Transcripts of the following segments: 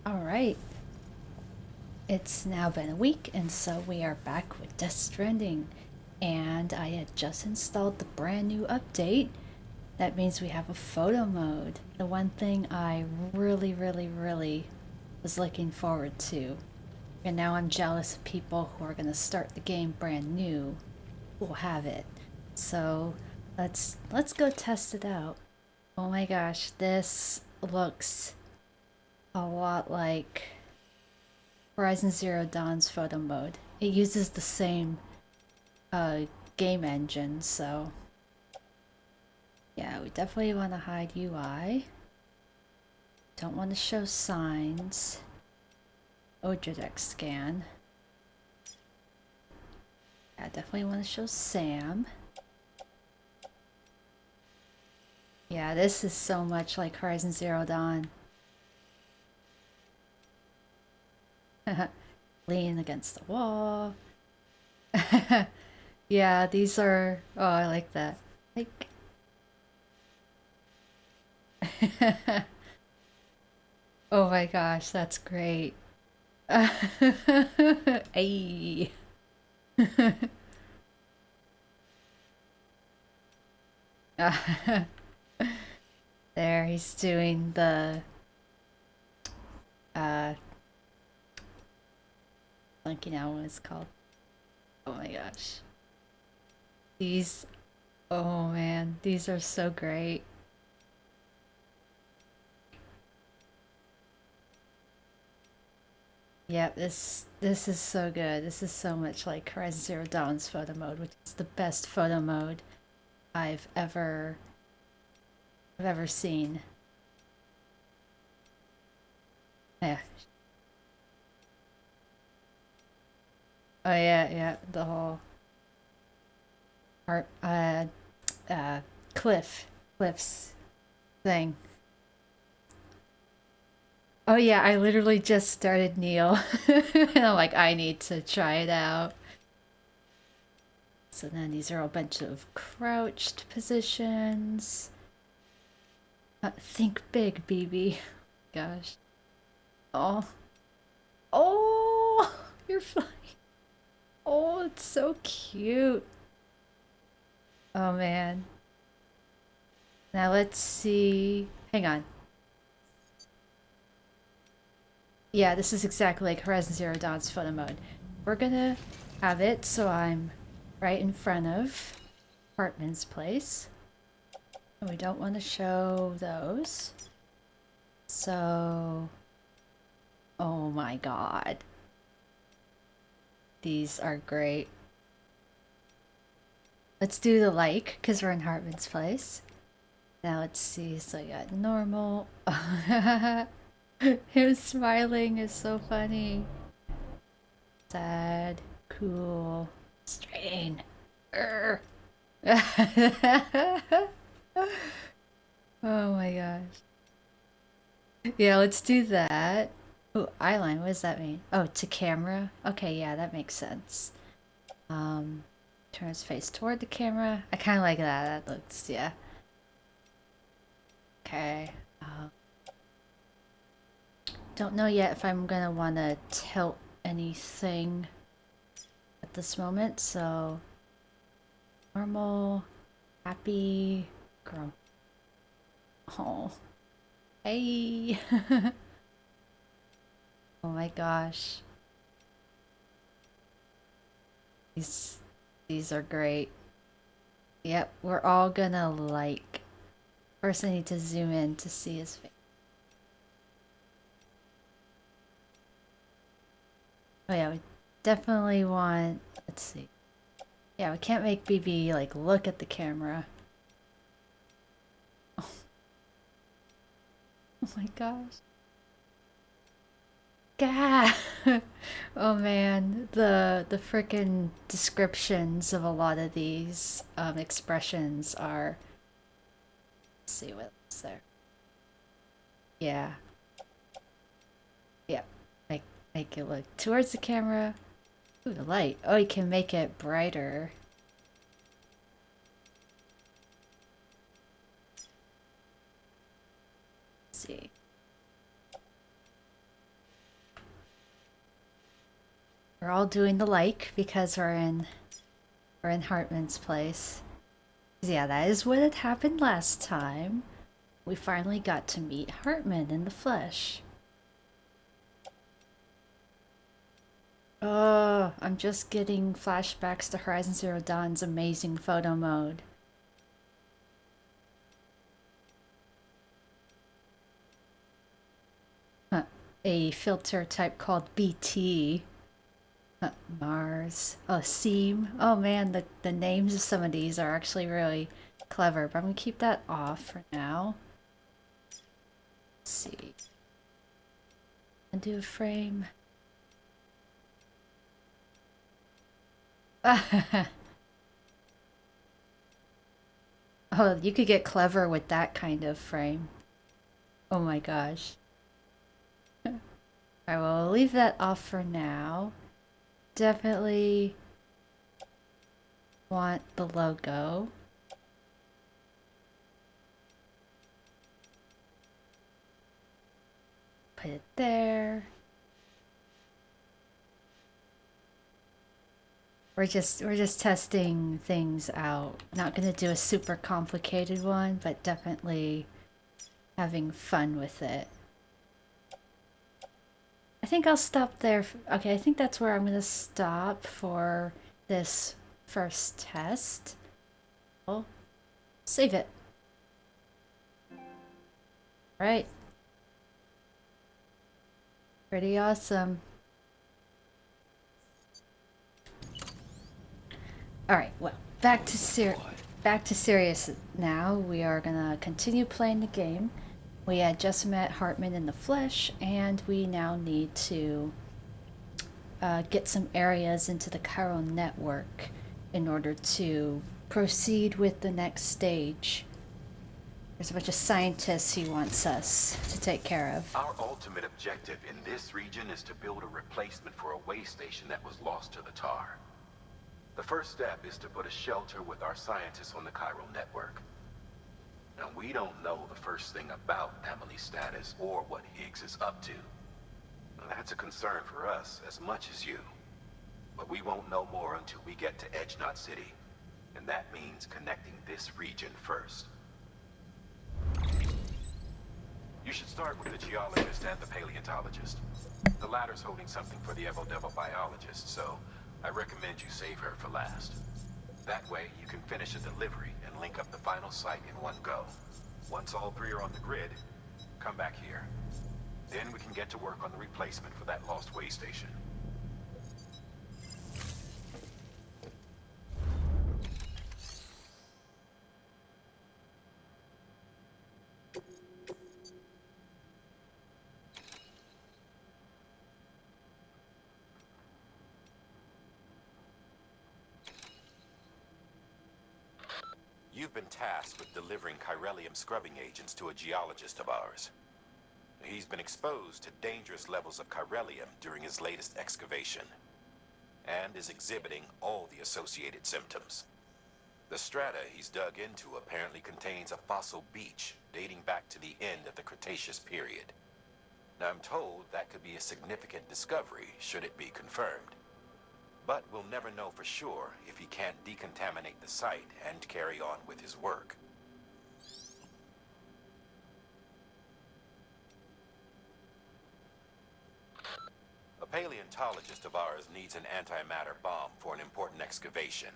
Alright, it's now been a week, and so we are back with Death Stranding. And I had just installed the brand new update. That means we have a photo mode. The one thing I really was looking forward to. And now I'm jealous of people who are going to start the game brand new who will have it. So let's go test it out. Oh my gosh, this looks a lot like Horizon Zero Dawn's photo mode. It uses the same game engine, so yeah, we definitely want to hide UI. Don't want to show signs. Ojidex scan. Yeah, definitely want to show Sam. Yeah, this is so much like Horizon Zero Dawn. Lean against the wall. Yeah, these are... Oh, I like that. Like... Oh my gosh, that's great. Ayy. There, he's doing the... blanking out what it's called. Oh my gosh. These... Oh man, these are so great. Yep, this is so good. This is so much like Horizon Zero Dawn's photo mode, which is the best photo mode I've ever seen. Yeah. Oh yeah, the whole art uh cliffs thing. Oh yeah, I literally just started Neil. And I'm like, I need to try it out. So then these are a bunch of crouched positions. Think big, BB. Gosh. Oh. Oh! You're flying. Oh, it's so cute. Oh man. Now let's see. Hang on. Yeah, this is exactly like Horizon Zero Dawn's photo mode. We're gonna have it so I'm right in front of Hartman's place. And we don't want to show those. So... Oh my god. These are great. Let's do the like, because we're in Hartman's place. Now let's see, so I got normal. Him smiling is so funny. Sad, cool, strain. Oh my gosh. Yeah, let's do that. Oh, eyeline, what does that mean? Oh, to camera? Okay, yeah, that makes sense. Turn his face toward the camera. I kind of like that. That looks, yeah. Okay. Don't know yet if I'm gonna want to tilt anything at this moment, so normal, happy, girl. Oh, hey. Oh my gosh. These these are great. Yep, we're all gonna like. First I need to zoom in to see his face. Oh yeah, we definitely want, let's see. Yeah, we can't make BB like look at the camera. Oh, oh my gosh. Gah! Oh man, the frickin' descriptions of a lot of these expressions are. Let's see what's there. Yeah, yeah. Make it look towards the camera. Ooh, the light. Oh, you can make it brighter. Let's see. We're all doing the like because we're in Hartman's place. Yeah, that is what had happened last time. We finally got to meet Hartman in the flesh. Oh, I'm just getting flashbacks to Horizon Zero Dawn's amazing photo mode. A filter type called BT. Mars. Oh, Seam. Oh man, the names of some of these are actually really clever, but I'm gonna keep that off for now. Let's see. Undo a frame. Oh, you could get clever with that kind of frame. Oh my gosh. I will leave that off for now. Definitely want the logo. Put it there. We're just testing things out. Not gonna do a super complicated one, but definitely having fun with it. I think I'll stop there. Okay, I think that's where I'm gonna stop for this first test. I'll save it. Right. Pretty awesome. Alright, well, back to serious now. We are gonna continue playing the game. We had just met Hartman in the flesh, and we now need to get some areas into the chiral network in order to proceed with the next stage. There's a bunch of scientists he wants us to take care of. Our ultimate objective in this region is to build a replacement for a way station that was lost to the tar. The first step is to put a shelter with our scientists on the chiral network. Now, we don't know the first thing about Emily's status or what Higgs is up to. Now, that's a concern for us as much as you. But we won't know more until we get to Edge Knot City. And that means connecting this region first. You should start with the geologist and the paleontologist. The latter's holding something for the Evo-Devo biologist, so I recommend you save her for last. That way, you can finish a delivery and link up the final site in one go. Once all three are on the grid, come back here. Then we can get to work on the replacement for that lost way station. You've been tasked with delivering chiralium scrubbing agents to a geologist of ours. He's been exposed to dangerous levels of chiralium during his latest excavation, and is exhibiting all the associated symptoms. The strata he's dug into apparently contains a fossil beach dating back to the end of the Cretaceous period. Now, I'm told that could be a significant discovery should it be confirmed. But we'll never know for sure if he can't decontaminate the site and carry on with his work. A paleontologist of ours needs an antimatter bomb for an important excavation.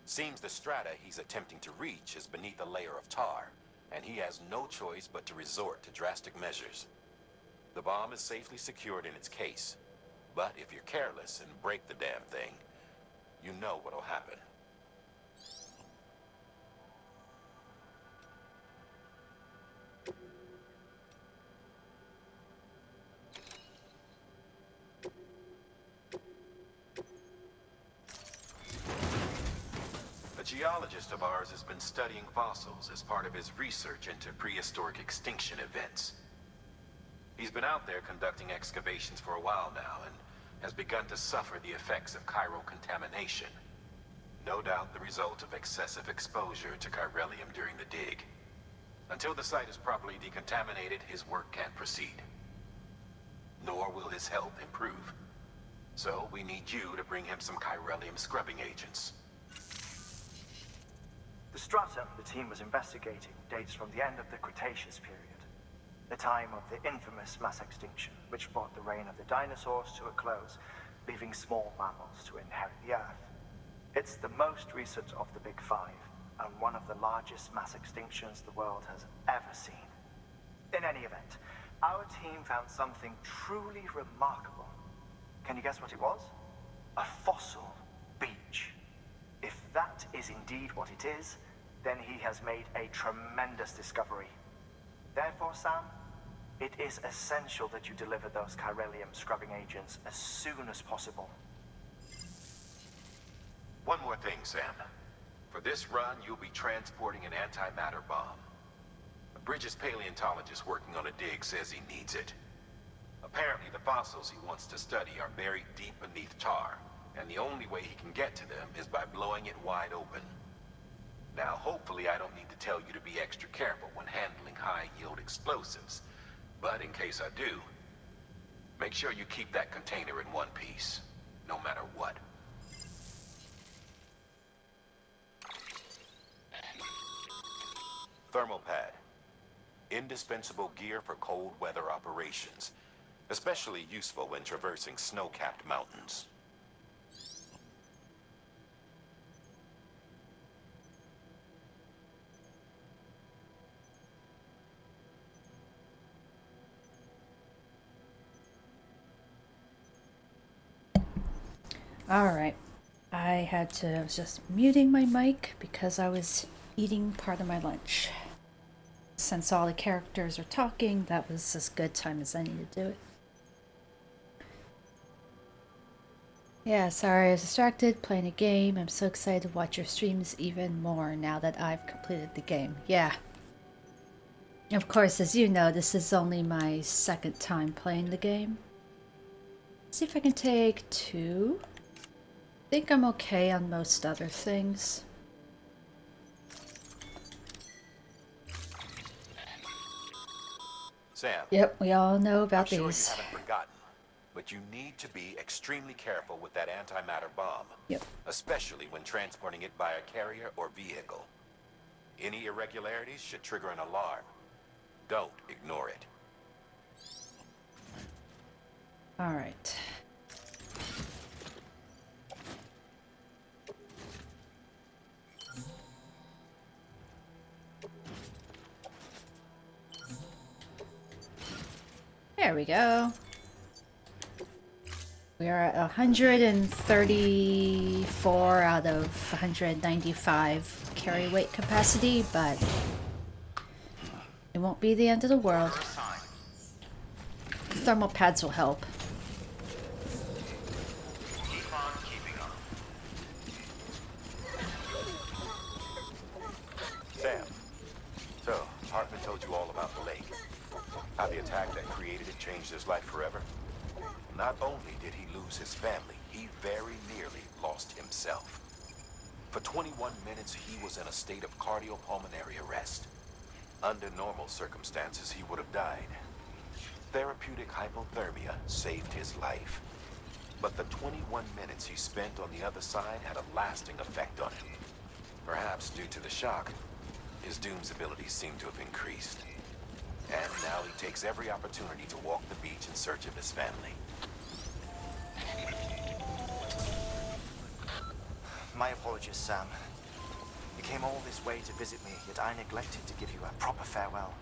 Seems the strata he's attempting to reach is beneath a layer of tar, and he has no choice but to resort to drastic measures. The bomb is safely secured in its case. But if you're careless and break the damn thing, you know what'll happen. A geologist of ours has been studying fossils as part of his research into prehistoric extinction events. He's been out there conducting excavations for a while now and has begun to suffer the effects of chiral contamination. No doubt the result of excessive exposure to chiralium during the dig. Until the site is properly decontaminated, his work can't proceed. Nor will his health improve. So we need you to bring him some chiralium scrubbing agents. The stratum the team was investigating dates from the end of the Cretaceous period, the time of the infamous mass extinction, which brought the reign of the dinosaurs to a close, leaving small mammals to inherit the Earth. It's the most recent of the Big Five, and one of the largest mass extinctions the world has ever seen. In any event, our team found something truly remarkable. Can you guess what it was? A fossil beach. If that is indeed what it is, then he has made a tremendous discovery. Therefore, Sam, it is essential that you deliver those chiralium scrubbing agents as soon as possible. One more thing, Sam. For this run, you'll be transporting an antimatter bomb. A Bridges paleontologist working on a dig says he needs it. Apparently, the fossils he wants to study are buried deep beneath tar, and the only way he can get to them is by blowing it wide open. Now, hopefully I don't need to tell you to be extra careful when handling high-yield explosives, but in case I do, make sure you keep that container in one piece, no matter what. Thermal pad. Indispensable gear for cold weather operations, especially useful when traversing snow-capped mountains. Alright. I was just muting my mic because I was eating part of my lunch. Since all the characters are talking, that was as good time as any to do it. Yeah, sorry, I was distracted playing a game. I'm so excited to watch your streams even more now that I've completed the game. Yeah. Of course, as you know, this is only my second time playing the game. Let's see if I can take 2. I think I'm okay on most other things. Sam. Yep, we all know about I'm sure these. you haven't forgotten, but you need to be extremely careful with that antimatter bomb. Yep. Especially when transporting it by a carrier or vehicle. Any irregularities should trigger an alarm. Don't ignore it. All right. There we go. We are at 134 out of 195 carry weight capacity, but it won't be the end of the world. Thermal pads will help. Keep on keeping on. Sam, so Hartman told you all about the lake. How the attack that created it changed his life forever. Not only did he lose his family, he very nearly lost himself. For 21 minutes, he was in a state of cardiopulmonary arrest. Under normal circumstances, he would have died. Therapeutic hypothermia saved his life. But the 21 minutes he spent on the other side had a lasting effect on him. Perhaps due to the shock, his Doom's abilities seem to have increased. And now he takes every opportunity to walk the beach in search of his family. My apologies, Sam. You came all this way to visit me, yet I neglected to give you a proper farewell.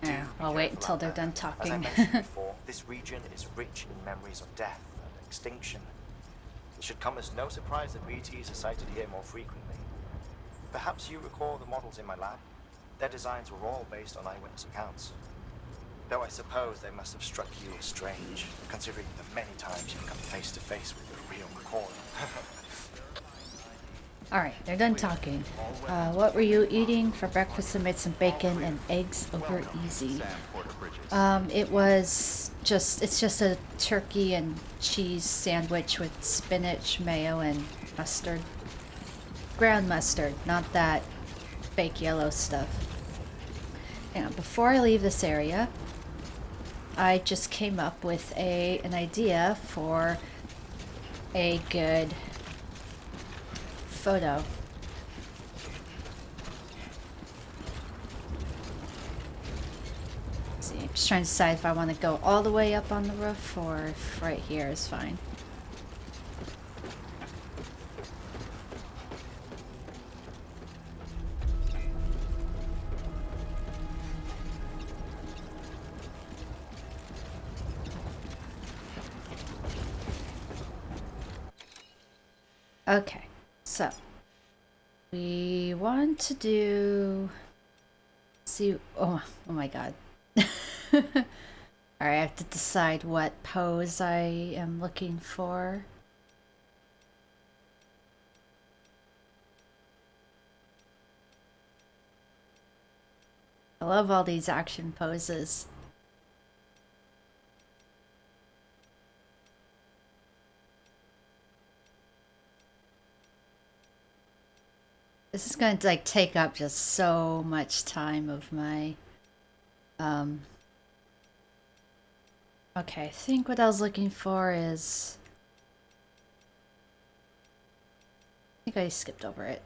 Yeah, I'll wait until they're done As I talking. mentioned before, this region is rich in memories of death and extinction. It should come as no surprise that BTs are sighted here more frequently. Perhaps you recall the models in my lab? Their designs were all based on eyewitness accounts. Though I suppose they must have struck you as strange, considering the many times you've come face to face with the real McCoy. Alright, they're done talking. What were you eating for breakfast? I made some bacon and eggs over easy. It's just a turkey and cheese sandwich with spinach, mayo, and mustard. Ground mustard, not that fake yellow stuff. Now, before I leave this area, I just came up with an idea for a good photo. Let's see, I'm just trying to decide if I want to go all the way up on the roof or if right here is fine. Okay, so we want to do, see, oh my god. Alright, I have to decide what pose I am looking for. I love all these action poses. This is going to like take up just so much time of my okay, I think what I was looking for is, I think I skipped over it.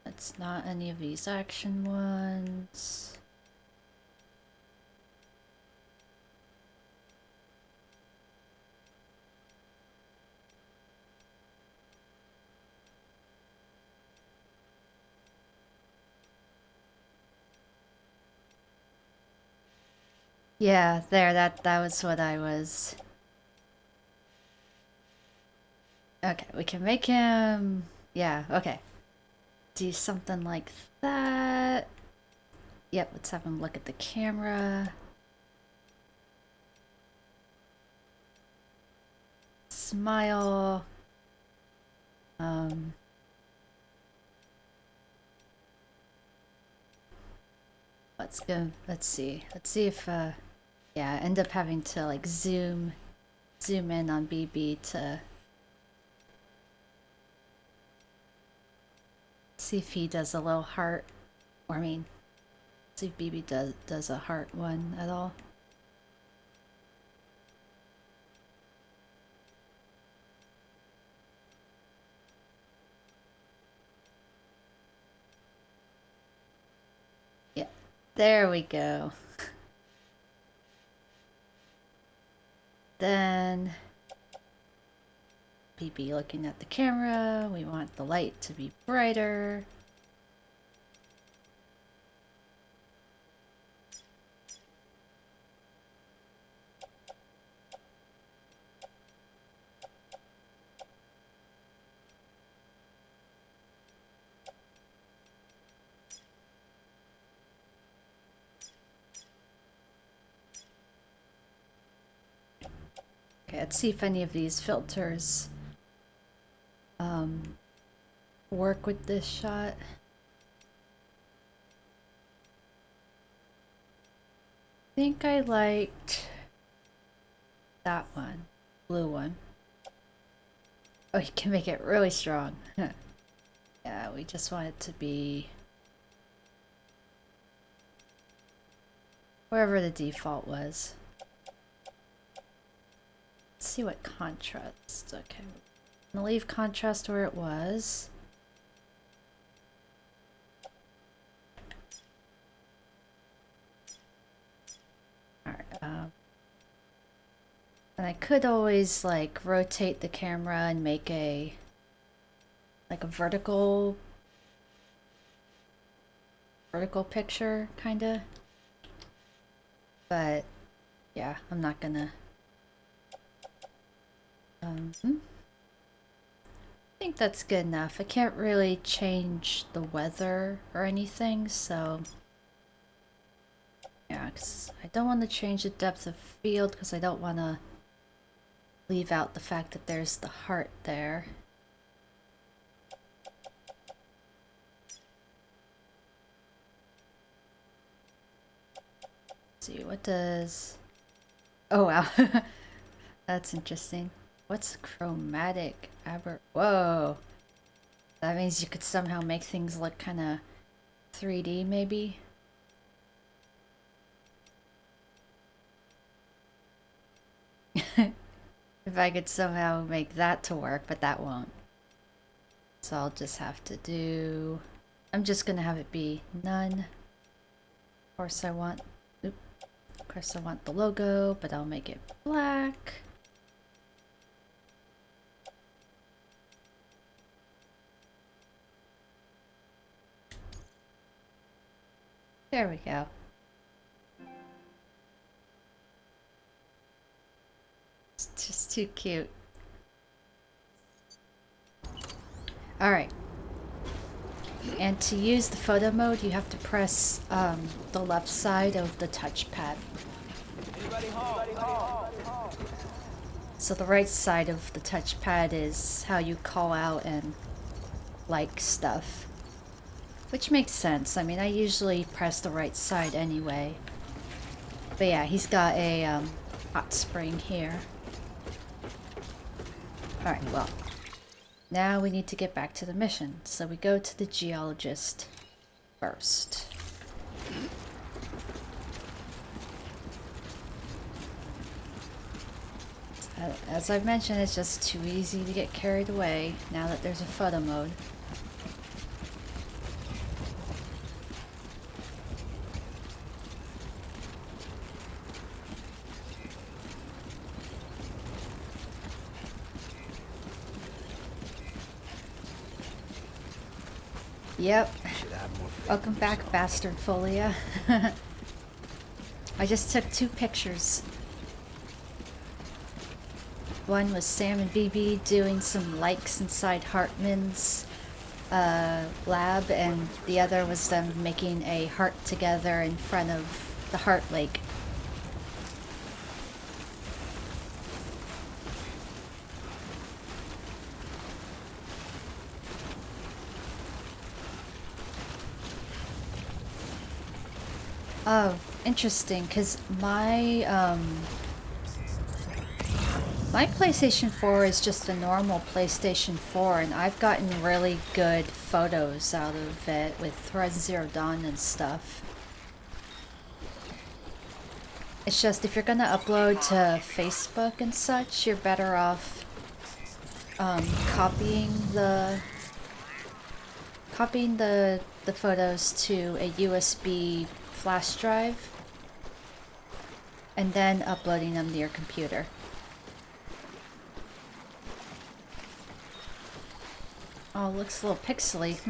It's not any of these action ones. Yeah, there, that was what I was. Okay, we can make him, yeah, okay. Do something like that. Yep, let's have him look at the camera. Smile. Let's see if, yeah, end up having to like zoom in on BB to see if he does a little heart, or I mean, see if BB does a heart one at all. Yeah, there we go. Then BB looking at the camera. We want the light to be brighter. Okay, let's see if any of these filters work with this shot. I think I liked that one, blue one. Oh, you can make it really strong. Yeah, we just want it to be wherever the default was. Let's see what contrast. Okay, I'm gonna leave contrast where it was. Alright, and I could always like rotate the camera and make a like a vertical picture kinda. But yeah, I'm not gonna I think that's good enough. I can't really change the weather or anything, so yeah, 'cause I don't want to change the depth of field because I don't want to leave out the fact that there's the heart there. Let's see, what does... Oh wow, that's interesting. What's chromatic aber? Whoa, that means you could somehow make things look kind of 3D maybe. if I could somehow make that to work, but that won't. So I'll just have to do... I'm just gonna have it be none. Of course I want... Oop. Of course I want the logo, but I'll make it black. There we go. It's just too cute. Alright. And to use the photo mode, you have to press the left side of the touchpad. So the right side of the touchpad is how you call out and like stuff. Which makes sense. I mean, I usually press the right side anyway. But yeah, he's got a hot spring here. Alright, well. Now we need to get back to the mission. So we go to the geologist first. As I've mentioned, it's just too easy to get carried away now that there's a photo mode. Yep. Welcome back, Bastard Folia. I just took 2 pictures. One was Sam and BB doing some likes inside Hartman's lab, and the other was them making a heart together in front of the Heart Lake. Oh, interesting, because my PlayStation 4 is just a normal PlayStation 4, and I've gotten really good photos out of it with Horizon Zero Dawn and stuff. It's just, if you're gonna upload to Facebook and such, you're better off copying the photos to a USB flash drive and then uploading them to your computer. Oh, it looks a little pixely.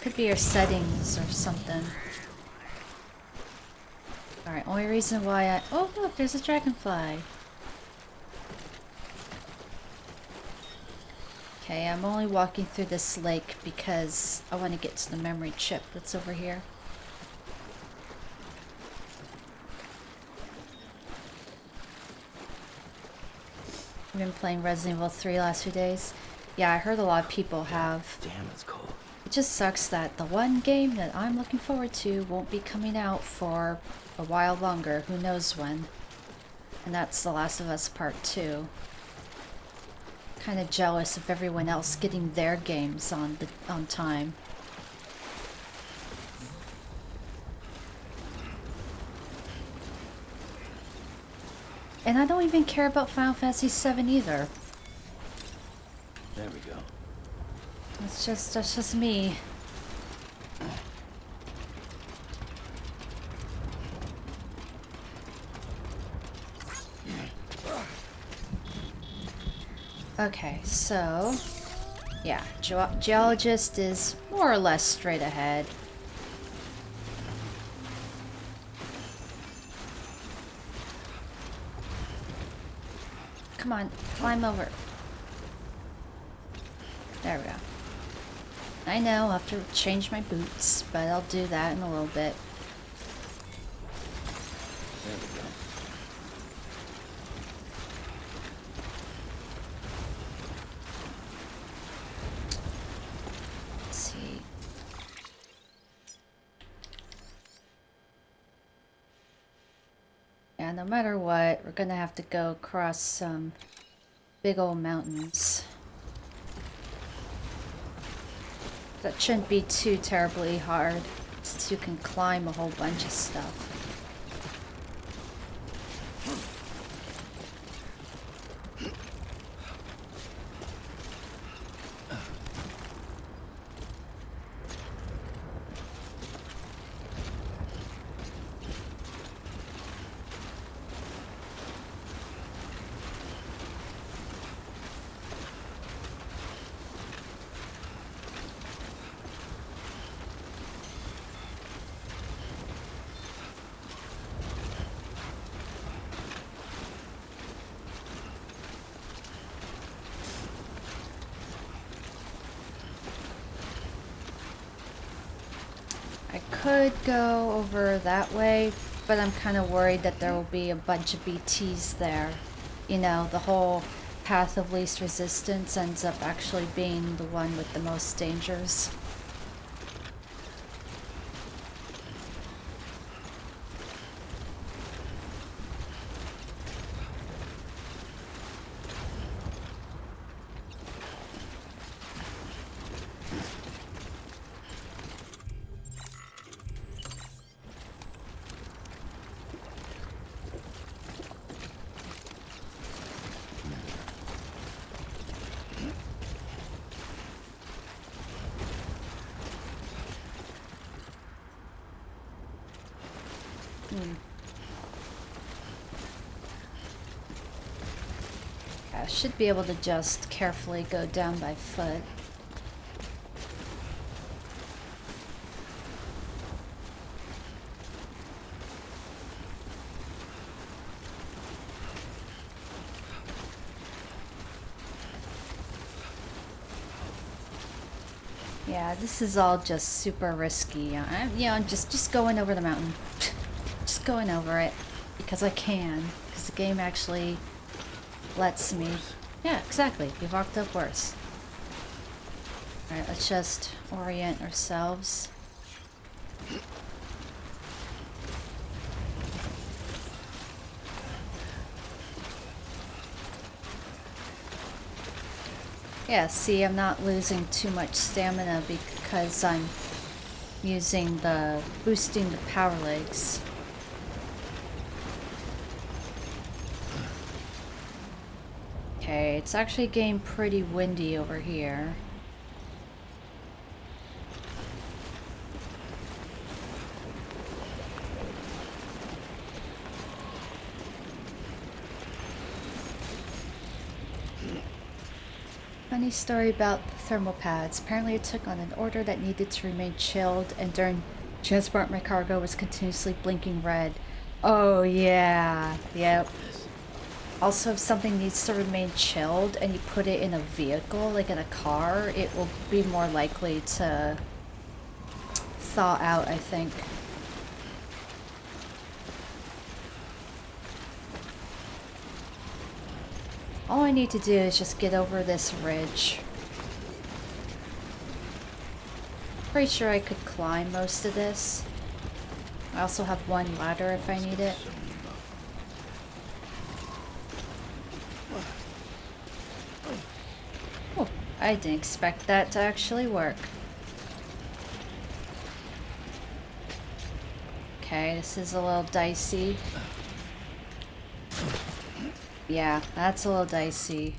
Could be your settings or something. Alright, only reason why I... Oh, look, there's a dragonfly. Okay, I'm only walking through this lake because I want to get to the memory chip that's over here. I've been playing Resident Evil 3 last few days. Yeah, I heard a lot of people have. Damn, it's cold. It just sucks that the one game that I'm looking forward to won't be coming out for a while longer. Who knows when. And that's The Last of Us Part 2. Kind of jealous of everyone else getting their games on time. And I don't even care about Final Fantasy VII either. There we go. That's just me. Okay, so yeah, geologist is more or less straight ahead. Come on, climb over. There we go. I know, I'll have to change my boots, but I'll do that in a little bit. There we go. Let's see. Yeah, no matter what, we're gonna have to go across some big old mountains. That shouldn't be too terribly hard, since you can climb a whole bunch of stuff. could go over that way, but I'm kind of worried that there will be a bunch of BTs there. You know, the whole path of least resistance ends up actually being the one with the most dangers. I should be able to just carefully go down by foot. Yeah, this is all just super risky. I'm just going over the mountain. Just going over it because I can. Because the game actually lets me. Yeah, exactly. You've walked up worse. Alright, let's just orient ourselves. Yeah, see, I'm not losing too much stamina because I'm using boosting the power legs. Okay, it's actually getting pretty windy over here. Funny story about the thermal pads. Apparently I took on an order that needed to remain chilled, and during transport my cargo was continuously blinking red. Oh yeah, yep. Also, if something needs to remain chilled and you put it in a vehicle, like in a car, it will be more likely to thaw out, I think. All I need to do is just get over this ridge. Pretty sure I could climb most of this. I also have one ladder if I need it. Oh, I didn't expect that to actually work. Okay, this is a little dicey. Yeah, that's a little dicey.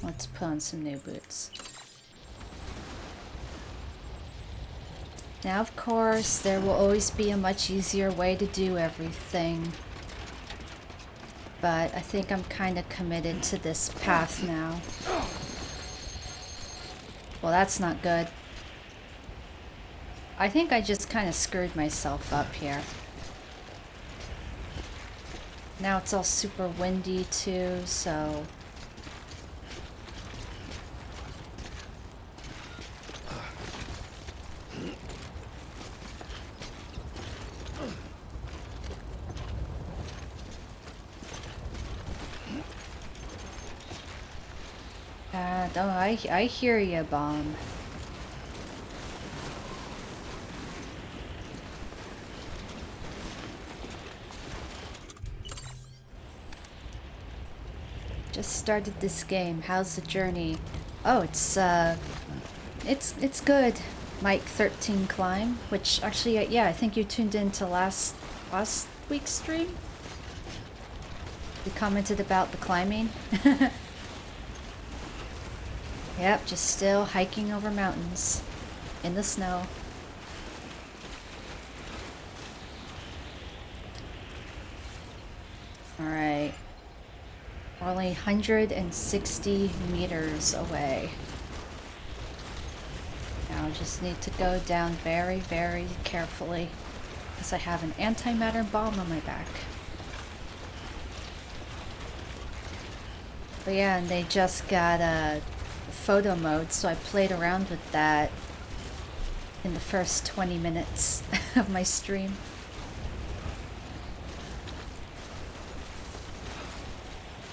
Let's put on some new boots. Now, of course, there will always be a much easier way to do everything. But I think I'm kind of committed to this path now. Well, that's not good. I think I just kind of screwed myself up here. Now it's all super windy too, so... I hear ya, Bomb. Just started this game. How's the journey? Oh, it's good. Mike 13 climb, which actually, yeah, I think you tuned into last week's stream. You commented about the climbing. Yep, just still hiking over mountains in the snow. Alright. We're only 160 meters away. Now I just need to go down very, very carefully because I have an antimatter bomb on my back. But yeah, and they just got a photo mode, so I played around with that in the first 20 minutes of my stream.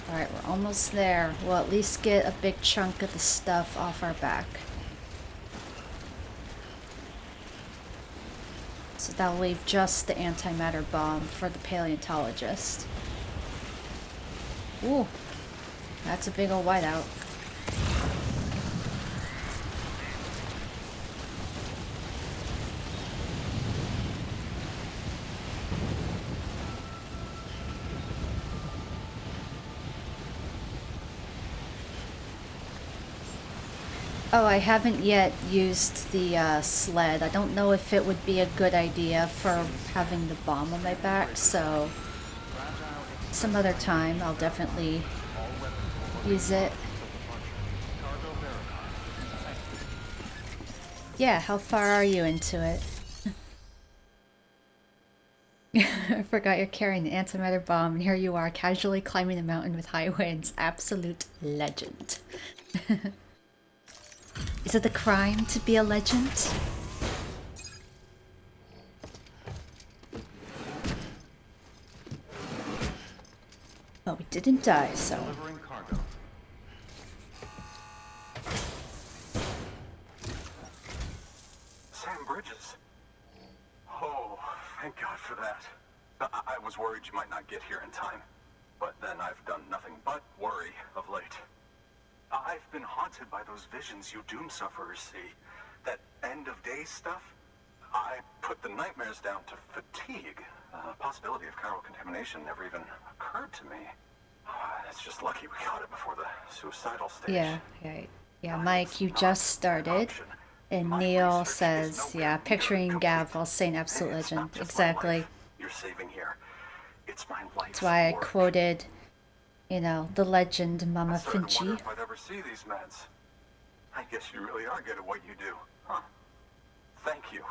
Alright, we're almost there. We'll at least get a big chunk of the stuff off our back. So that'll leave just the antimatter bomb for the paleontologist. Ooh, that's a big ol' whiteout. Oh, I haven't yet used the sled. I don't know if it would be a good idea for having the bomb on my back, so some other time I'll definitely use it. Yeah, how far are you into it? I forgot you're carrying the antimatter bomb, and here you are casually climbing a mountain with high winds. Absolute legend. Is it a crime to be a legend? Well, we didn't die, so... Delivering cargo. Sam Bridges. Oh, thank God for that. I was worried you might not get here in time. But then I've done nothing but worry of late. I've been haunted by those visions you doom sufferers see. That end of days stuff. I put the nightmares down to fatigue. Possibility of chiral contamination never even occurred to me. It's just lucky we caught it before the suicidal stage. Yeah, Mike, you just started. And Neil says, yeah, picturing Gav while saying absolute legend. Exactly. You're saving here. It's my life. That's why I quoted, you know, the legend Mama I wonder Finchy. if I'd ever see these meds. I guess you really are good at what you do, huh? Thank you.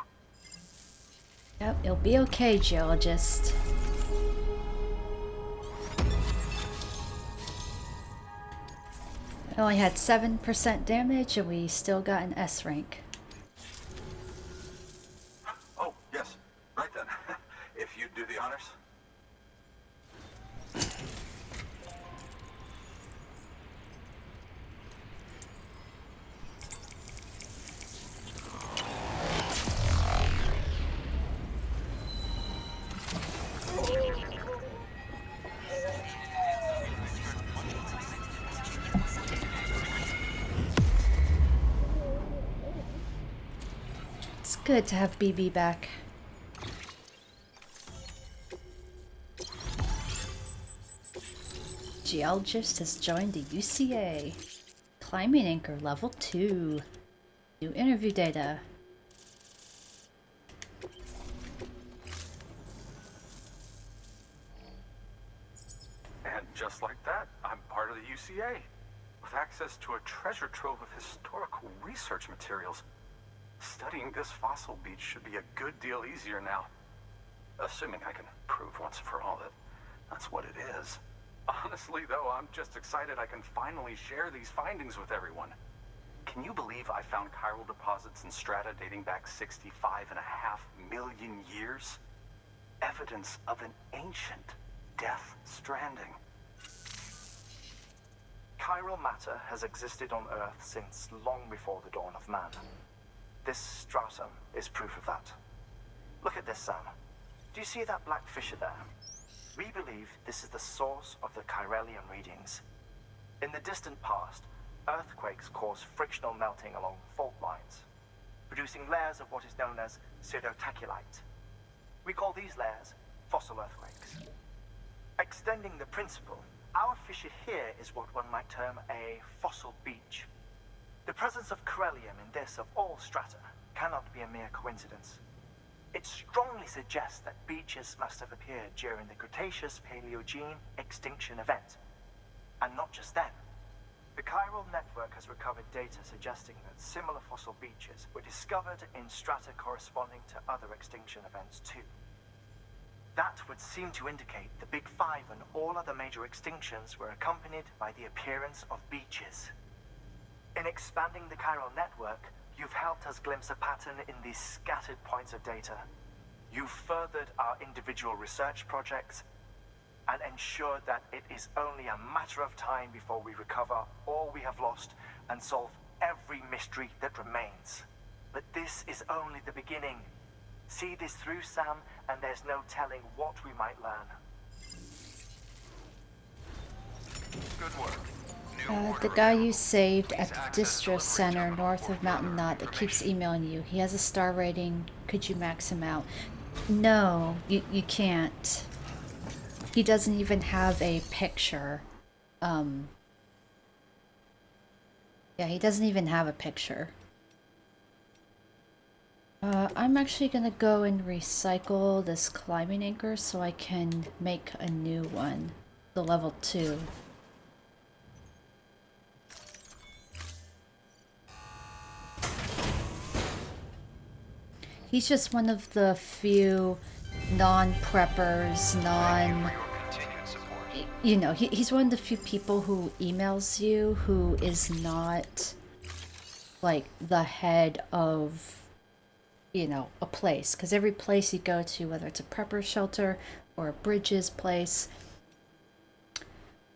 Yep, it'll be okay, geologist. I only had 7% damage and we still got an S rank. Oh, yes. Right then. If you'd do the honors. It's good to have BB back. Geologist has joined the UCA. Climbing anchor level 2. New interview data. And just like that, I'm part of the UCA. With access to a treasure trove of historical research materials. Studying this fossil beach should be a good deal easier now. Assuming I can prove once and for all that that's what it is. Honestly, though, I'm just excited I can finally share these findings with everyone. Can you believe I found chiral deposits in strata dating back 65.5 million years? Evidence of an ancient Death Stranding. Chiral matter has existed on Earth since long before the dawn of man. This stratum is proof of that. Look at this, Sam. Do you see that black fissure there? We believe this is the source of the Chiralian readings. In the distant past, earthquakes caused frictional melting along fault lines, producing layers of what is known as pseudotaculite. We call these layers fossil earthquakes. Extending the principle, our fissure here is what one might term a fossil beach. The presence of chiralium in this of all strata cannot be a mere coincidence. It strongly suggests that beaches must have appeared during the Cretaceous-Paleogene extinction event. And not just then. The chiral network has recovered data suggesting that similar fossil beaches were discovered in strata corresponding to other extinction events too. That would seem to indicate the Big Five and all other major extinctions were accompanied by the appearance of beaches. In expanding the chiral network, you've helped us glimpse a pattern in these scattered points of data. You've furthered our individual research projects and ensured that it is only a matter of time before we recover all we have lost and solve every mystery that remains. But this is only the beginning. See this through, Sam, and there's no telling what we might learn. Good work. The guy you saved at the distro center north of Mountain Knot that keeps emailing you. He has a star rating. Could you max him out? No, you can't. He doesn't even have a picture. Yeah, he doesn't even have a picture. I'm actually gonna go and recycle this climbing anchor so I can make a new one. The level 2. He's just one of the few non-preppers, you know, he's one of the few people who emails you who is not, like, the head of, you know, a place. Because every place you go to, whether it's a prepper shelter or a bridges place...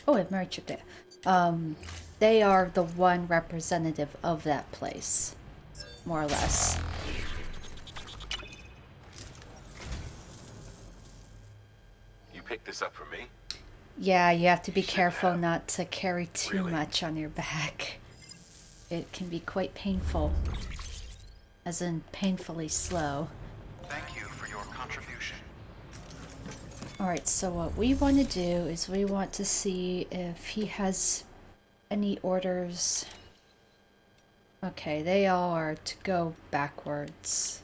Oh, I have married you there. They are the one representative of that place, more or less. Pick this up for me? Yeah, you have to be careful not to carry too much on your back. It can be quite painful. As in, painfully slow. Thank you for your contribution. Alright, so what we want to do is we want to see if he has any orders. Okay, they all are to go backwards.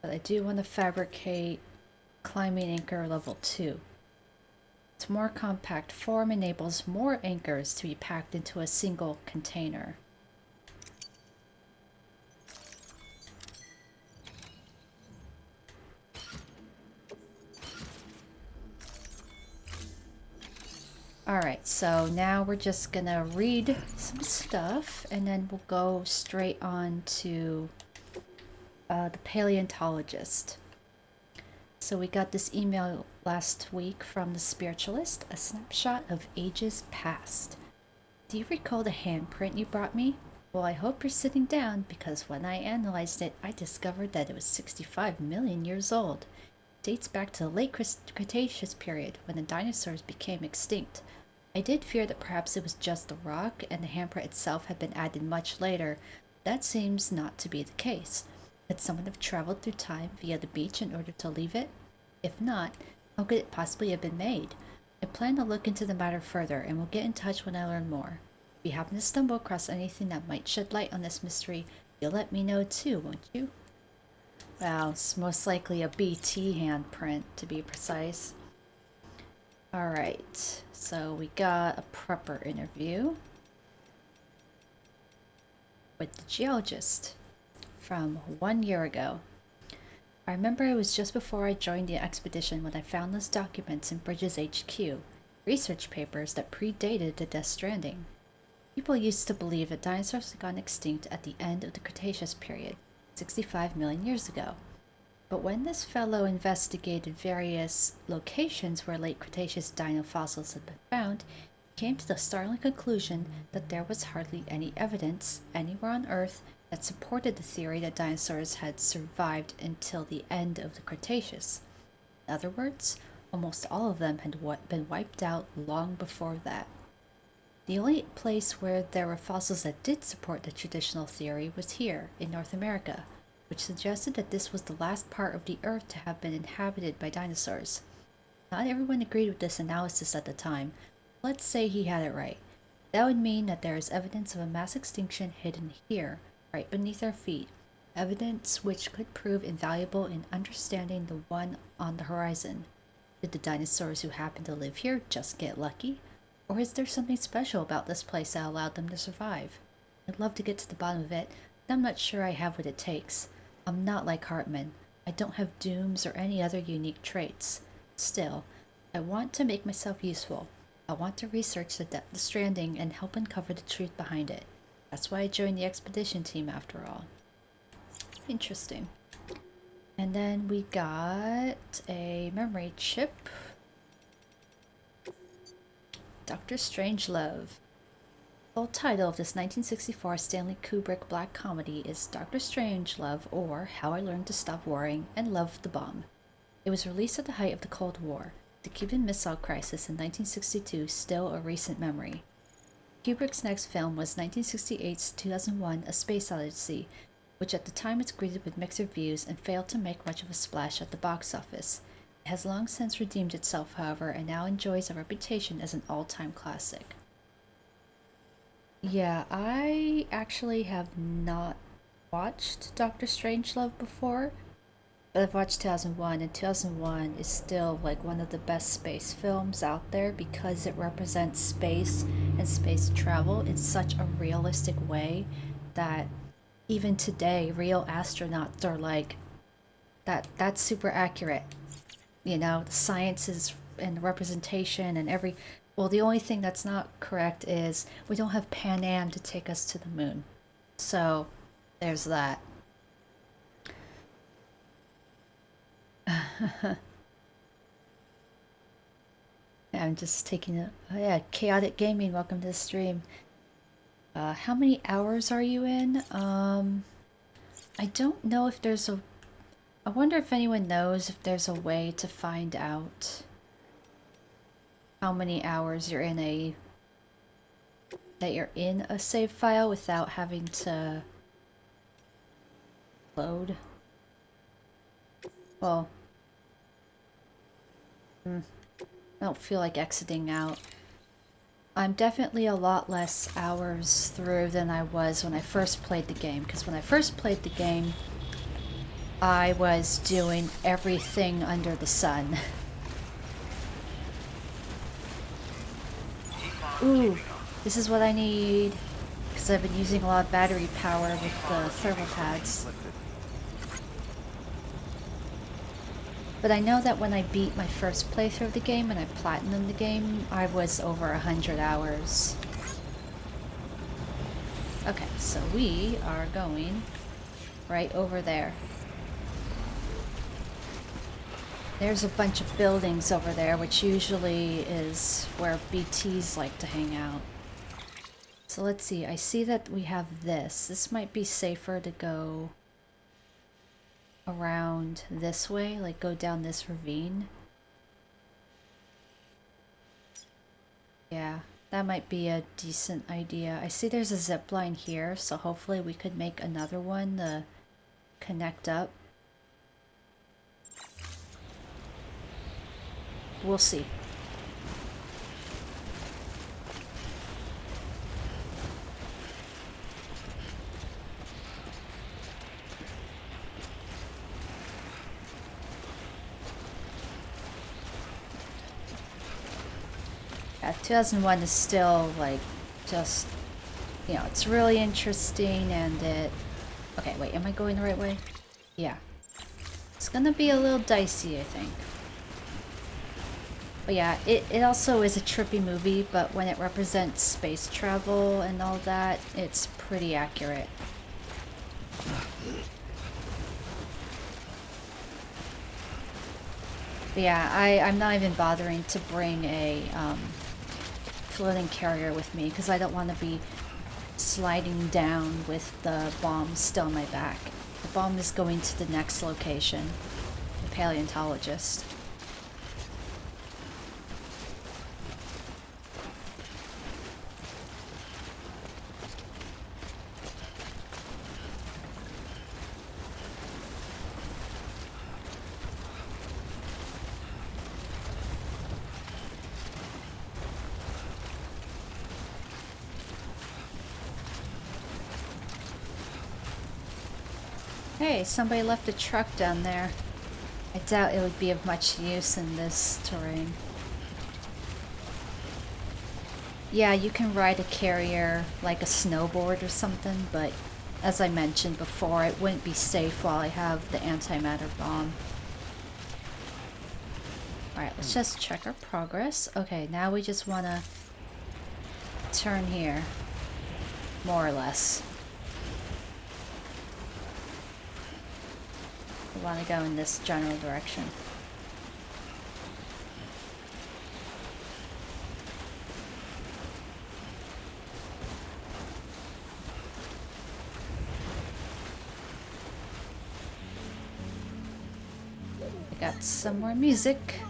But I do want to fabricate climbing anchor level 2. Its more compact form enables more anchors to be packed into a single container. Alright, so now we're just gonna read some stuff and then we'll go straight on to the paleontologist. So we got this email last week from the spiritualist, a snapshot of ages past. Do you recall the handprint you brought me? Well, I hope you're sitting down because when I analyzed it, I discovered that it was 65 million years old. It dates back to the late Cretaceous period when the dinosaurs became extinct. I did fear that perhaps it was just the rock and the handprint itself had been added much later. That seems not to be the case. Could someone have traveled through time via the beach in order to leave it? If not, how could it possibly have been made? I plan to look into the matter further and will get in touch when I learn more. If you happen to stumble across anything that might shed light on this mystery, you'll let me know too, won't you? Well, it's most likely a BT handprint, to be precise. Alright, so we got a prepper interview with the geologist from 1 year ago. I remember it was just before I joined the expedition when I found those documents in Bridges HQ, research papers that predated the Death Stranding. People used to believe that dinosaurs had gone extinct at the end of the Cretaceous period, 65 million years ago. But when this fellow investigated various locations where late Cretaceous dino fossils had been found, he came to the startling conclusion that there was hardly any evidence anywhere on Earth that supported the theory that dinosaurs had survived until the end of the Cretaceous. In other words, almost all of them had been wiped out long before that. The only place where there were fossils that did support the traditional theory was here, in North America, which suggested that this was the last part of the Earth to have been inhabited by dinosaurs. Not everyone agreed with this analysis at the time. Let's say he had it right. That would mean that there is evidence of a mass extinction hidden here, right beneath our feet, evidence which could prove invaluable in understanding the one on the horizon. Did the dinosaurs who happen to live here just get lucky? Or is there something special about this place that allowed them to survive? I'd love to get to the bottom of it, but I'm not sure I have what it takes. I'm not like Hartman. I don't have dooms or any other unique traits. Still, I want to make myself useful. I want to research the Death Stranding and help uncover the truth behind it. That's why I joined the expedition team after all. Interesting. And then we got a memory chip. Dr. Strangelove. The full title of this 1964 Stanley Kubrick black comedy is Dr. Strangelove, or How I Learned to Stop Worrying and Love the Bomb. It was released at the height of the Cold War, the Cuban Missile Crisis in 1962 still a recent memory. Kubrick's next film was 1968's 2001 A Space Odyssey, which at the time was greeted with mixed reviews and failed to make much of a splash at the box office. It has long since redeemed itself, however, and now enjoys a reputation as an all-time classic. Yeah, I actually have not watched Doctor Strangelove before, but I've watched 2001, and 2001 is still like one of the best space films out there because it represents space and space travel in such a realistic way that even today real astronauts are like, that's super accurate. You know, the sciences and the representation and every... Well, the only thing that's not correct is we don't have Pan Am to take us to the moon. So, there's that. I'm just taking a... Oh yeah, Chaotic Gaming, welcome to the stream. How many hours are you in? I don't know if there's a... I wonder if anyone knows if there's a way to find out how many hours you're in a save file without having to load. Well, I don't feel like exiting out. I'm definitely a lot less hours through than I was when I first played the game, because when I first played the game, I was doing everything under the sun. Ooh, this is what I need, because I've been using a lot of battery power with the thermal pads. But I know that when I beat my first playthrough of the game and I platinumed the game, I was over 100 hours. Okay, so we are going right over there. There's a bunch of buildings over there, which usually is where BTs like to hang out. So let's see, I see that we have this. This might be safer to go around this way, like go down this ravine. Yeah, that might be a decent idea. I see there's a zip line here, so hopefully we could make another one to connect up. We'll see. Yeah, 2001 is still like just, you know, it's really interesting and it... Okay, wait, am I going the right way? Yeah. It's gonna be a little dicey, I think. But yeah, it also is a trippy movie, but when it represents space travel and all that, it's pretty accurate. But yeah, I'm not even bothering to bring a floating carrier with me, because I don't want to be sliding down with the bomb still on my back. The bomb is going to the next location, the paleontologist. Hey, somebody left a truck down there. I doubt it would be of much use in this terrain. Yeah, you can ride a carrier like a snowboard or something, but as I mentioned before, it wouldn't be safe while I have the antimatter bomb. Alright, let's just check our progress. Okay, now we just want to turn here. More or less. We want to go in this general direction. I got some more music.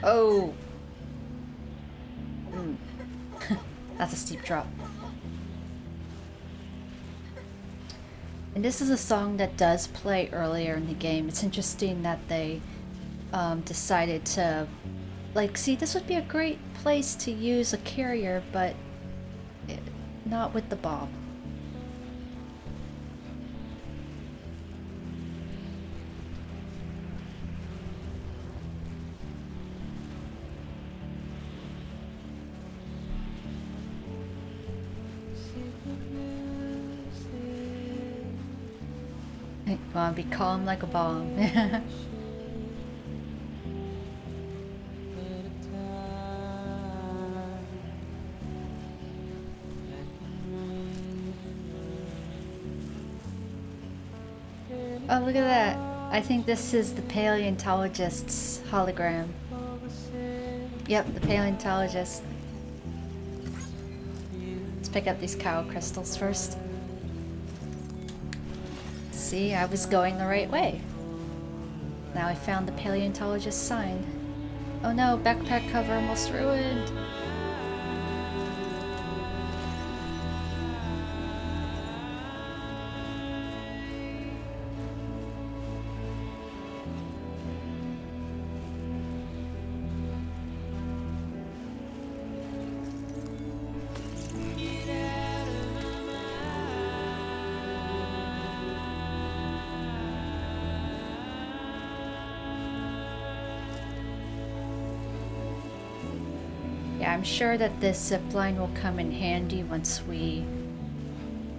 Oh! That's a steep drop. And this is a song that does play earlier in the game. It's interesting that they decided to, like, see, this would be a great place to use a carrier, but not with the bomb. I want to be calm like a bomb. Oh, look at that. I think this is the paleontologist's hologram. Yep, the paleontologist. Let's pick up these cow crystals first. See, I was going the right way. Now I found the paleontologist sign. Oh no, backpack cover almost ruined. Yeah, I'm sure that this zipline will come in handy once we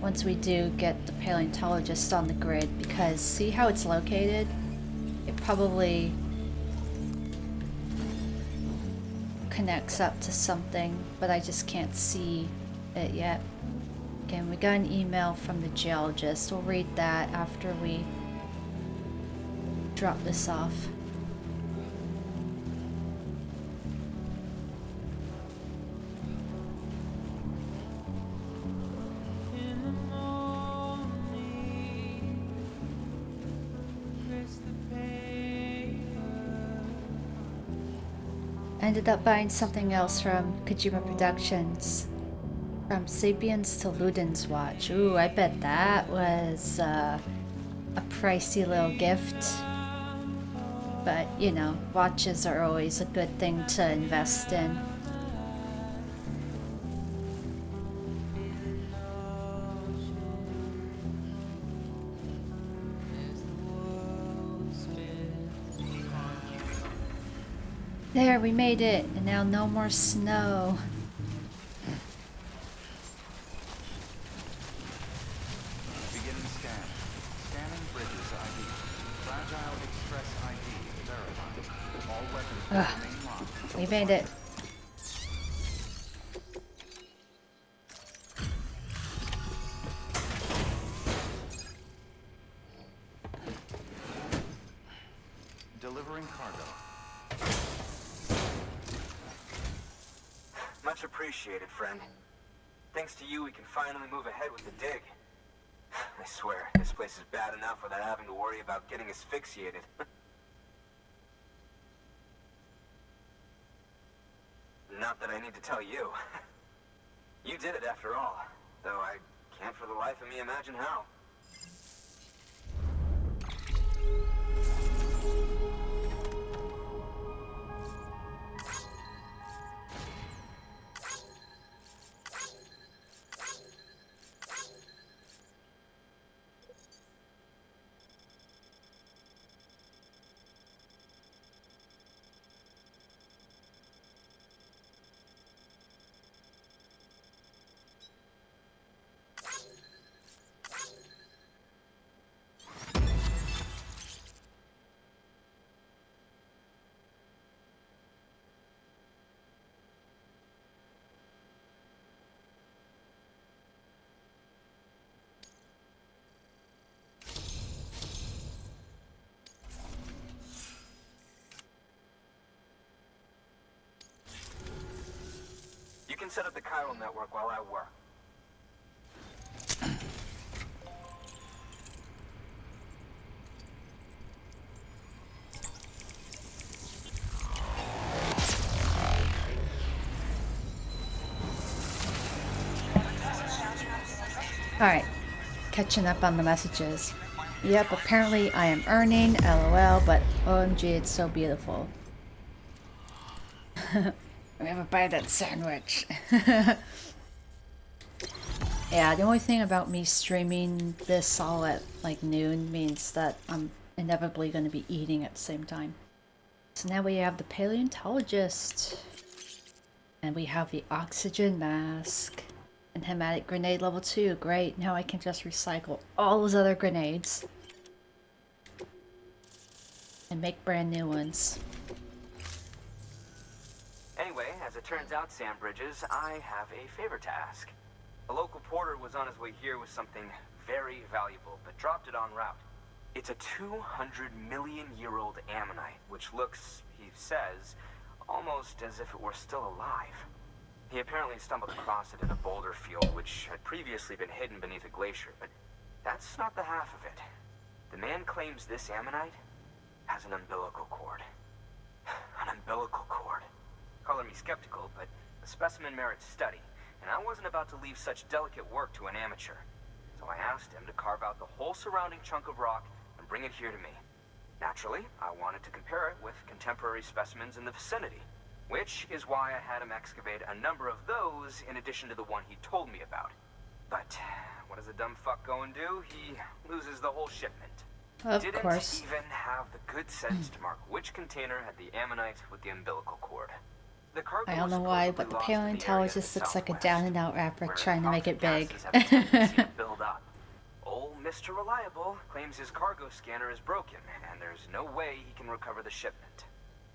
do get the paleontologist on the grid, because see how it's located? It probably connects up to something, but I just can't see it yet. Again, we got an email from the geologist. We'll read that after we drop this off. Ended up buying something else from Kojima Productions. From Sapiens to Ludens Watch. Ooh, I bet that was a pricey little gift. But, you know, watches are always a good thing to invest in. There, we made it, and now no more snow. Beginning scan. Scanning bridges ID. Fragile Express ID verified. All weapons remain locked. We made it. Delivering cargo. Much appreciated, friend. Thanks to you, we can finally move ahead with the dig. I swear, this place is bad enough without having to worry about getting asphyxiated. Not that I need to tell you. You did it after all, though I can't for the life of me imagine how. can set up the chiral network while I work. Alright, catching up on the messages. Yep, apparently I am earning, lol, but OMG, it's so beautiful. We have a bite of that sandwich. Yeah, the only thing about me streaming this all at like noon means that I'm inevitably going to be eating at the same time. So now we have the paleontologist. And we have the oxygen mask. And hematic grenade level 2. Great, now I can just recycle all those other grenades. And make brand new ones. Anyway, as it turns out, Sam Bridges, I have a favor to ask. A local porter was on his way here with something very valuable, but dropped it en route. It's a 200-million-year-old ammonite, which looks, he says, almost as if it were still alive. He apparently stumbled across it in a boulder field, which had previously been hidden beneath a glacier, but that's not the half of it. The man claims this ammonite has an umbilical cord. An umbilical cord. Color me skeptical, but the specimen merits study, and I wasn't about to leave such delicate work to an amateur. So I asked him to carve out the whole surrounding chunk of rock and bring it here to me. Naturally, I wanted to compare it with contemporary specimens in the vicinity, which is why I had him excavate a number of those in addition to the one he told me about. But what does a dumb fuck go and do? He loses the whole shipment. Of Didn't course. even have the good sense to mark which container had the ammonite with the umbilical cord. The cargo I don't was know why, supposedly but the lost in area paleontologist to the looks like a southwest, down and out rapper where trying to make it toxic big. gases have a tendency to build up. Old Mr. Reliable claims his cargo scanner is broken, and there's no way he can recover the shipment.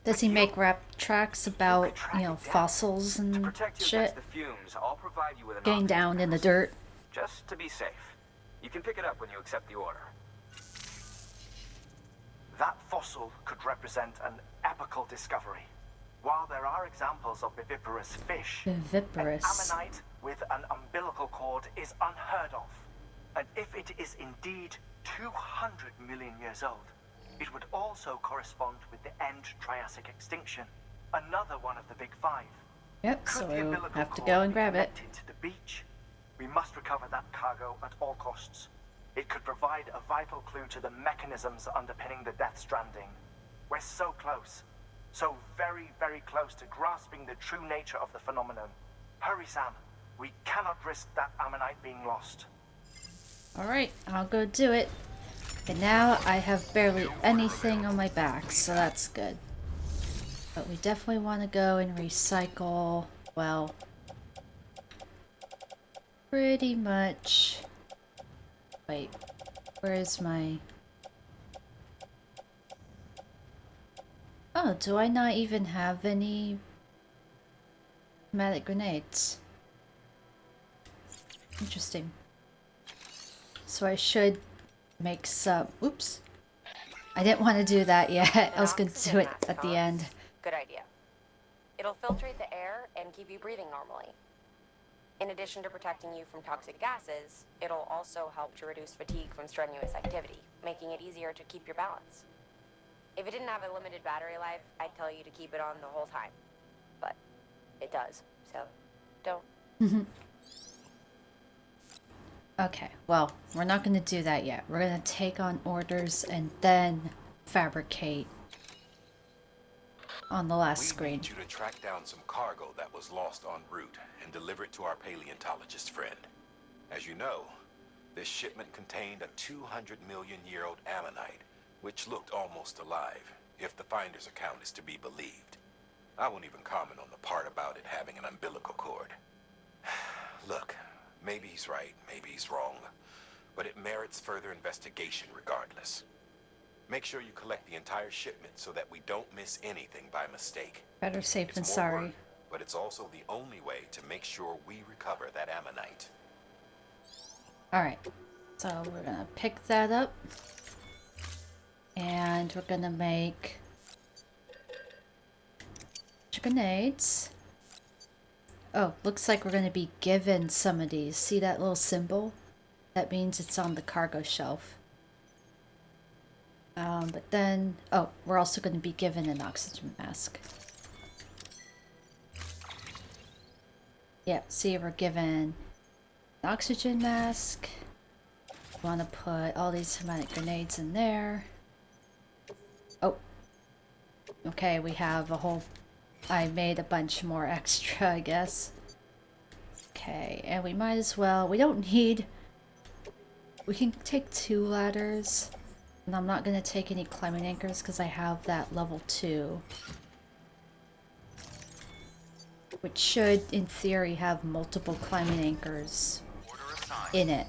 Does he make rap tracks about, could track you know, it down. fossils To and protect you shit? against the fumes, I'll provide you with an Getting oxygen down in the mask. dirt? Just to be safe. You can pick it up when you accept the order. That fossil could represent an epical discovery. While there are examples of viviparous fish, Viviparous. an ammonite with an umbilical cord is unheard of. And if it is indeed 200 million years old, it would also correspond with the end Triassic extinction, another one of the big five. Yep, so Could the we'll umbilical have to cord go and be grab it. connected to the beach? We must recover that cargo at all costs. It could provide a vital clue to the mechanisms underpinning the Death Stranding. We're so close. So very, very close to grasping the true nature of the phenomenon. Hurry, Sam. We cannot risk that ammonite being lost. Alright, I'll go do it. And now I have barely anything on my back, so that's good. But we definitely want to go and recycle, well, pretty much. Wait, where is my... Oh, do I not even have any pneumatic grenades? Interesting. So I should make some... Oops. I didn't want to do that yet. I was going to do it at the end. Good idea. It'll filtrate the air and keep you breathing normally. In addition to protecting you from toxic gases, it'll also help to reduce fatigue from strenuous activity, making it easier to keep your balance. If it didn't have a limited battery life, I'd tell you to keep it on the whole time. But it does, so don't. Okay, well, we're not going to do that yet. We're going to take on orders and then fabricate on the last We screen. need you to track down some cargo that was lost en route and deliver it to our paleontologist friend. As you know, this shipment contained a 200-million-year-old ammonite, which looked almost alive, if the finder's account is to be believed. I won't even comment on the part about it having an umbilical cord. Look, maybe he's right, maybe he's wrong, but it merits further investigation regardless. Make sure you collect the entire shipment so that we don't miss anything by mistake. Better safe It's than more sorry. work, but it's also the only way to make sure we recover that ammonite. Alright, so we're going to pick that up. And we're going to make grenades. Oh, looks like we're going to be given some of these. See that little symbol? That means it's on the cargo shelf. But then, oh, we're also going to be given an oxygen mask. Yeah, see, we're given an oxygen mask. Want to put all these hermetic grenades in there. Oh. Okay, we have a whole... I made a bunch more extra, I guess. Okay, and we might as well... We don't need... We can take 2 ladders. And I'm not going to take any climbing anchors because I have that level 2. Which should, in theory, have multiple climbing anchors in it.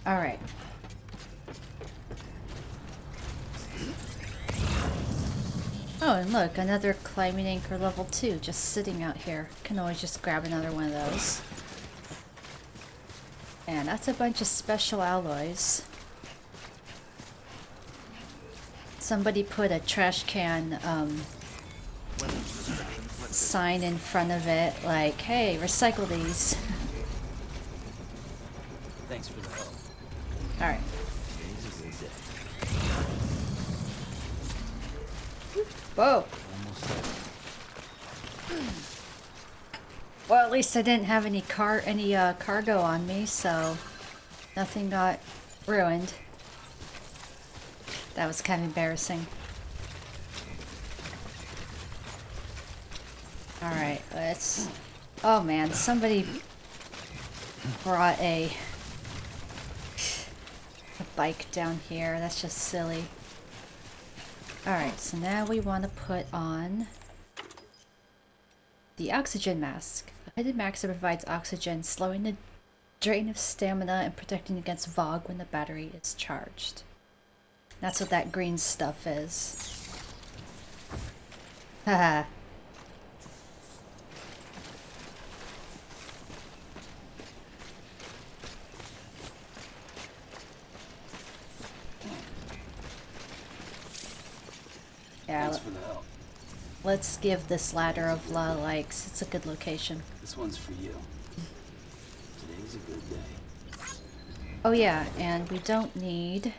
Alright. Oh, and look, another climbing anchor level 2 just sitting out here. Can always just grab another one of those. And that's a bunch of special alloys. Somebody put a trash can sign in front of it, like, hey, recycle these. Thanks for the help. Alright. Today's a good day. Whoa! Almost there. Well, at least I didn't have any cargo on me, so nothing got ruined. That was kind of embarrassing. Alright, let's... Oh man, somebody brought a bike down here. That's just silly. Alright, so now we want to put on the oxygen mask. A hooded mask that provides oxygen, slowing the drain of stamina and protecting against fog when the battery is charged. That's what that green stuff is. Haha. Yeah, Thanks for the help. let's give this ladder of likes. It's a good location. This one's for you. Today's a good day. Oh yeah, and we don't need...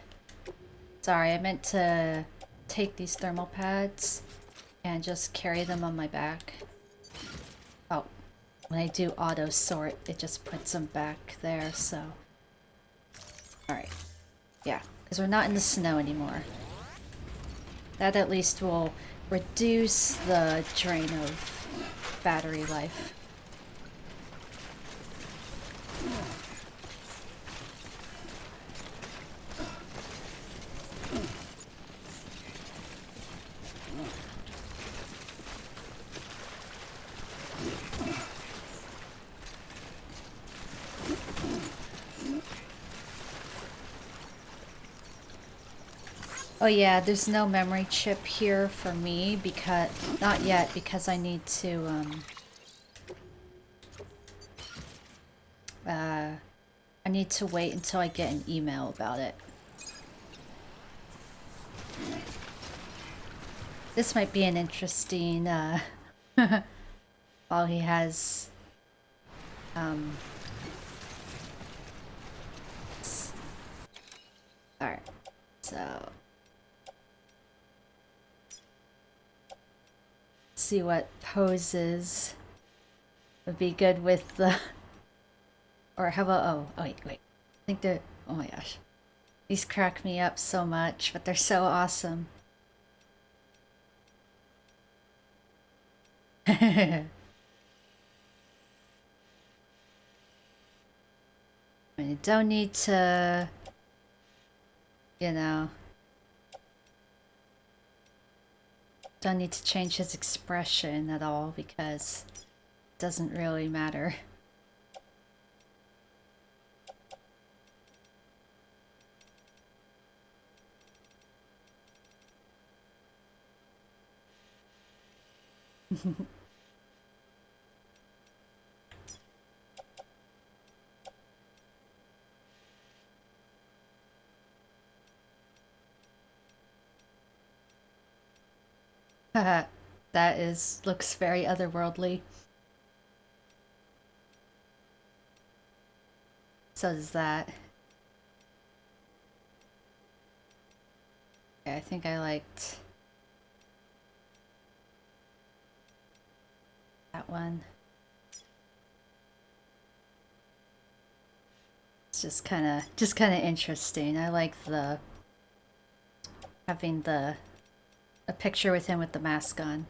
Sorry, I meant to take these thermal pads and just carry them on my back. Oh, when I do auto sort, it just puts them back there, so... Alright. Yeah, because we're not in the snow anymore. That at least will reduce the drain of battery life. Oh yeah, there's no memory chip here for me because not yet because I need to I need to wait until I get an email about it. This might be an interesting while he has alright, so see what poses would be good with the... Or how about... Oh, wait. I think they're... Oh my gosh. These crack me up so much, but they're so awesome. I mean, you don't need to... You know... Don't need to change his expression at all because it doesn't really matter. That looks very otherworldly. So does that. Yeah, I think I liked that one. It's just kind of interesting. I like the having a picture with him with the mask on.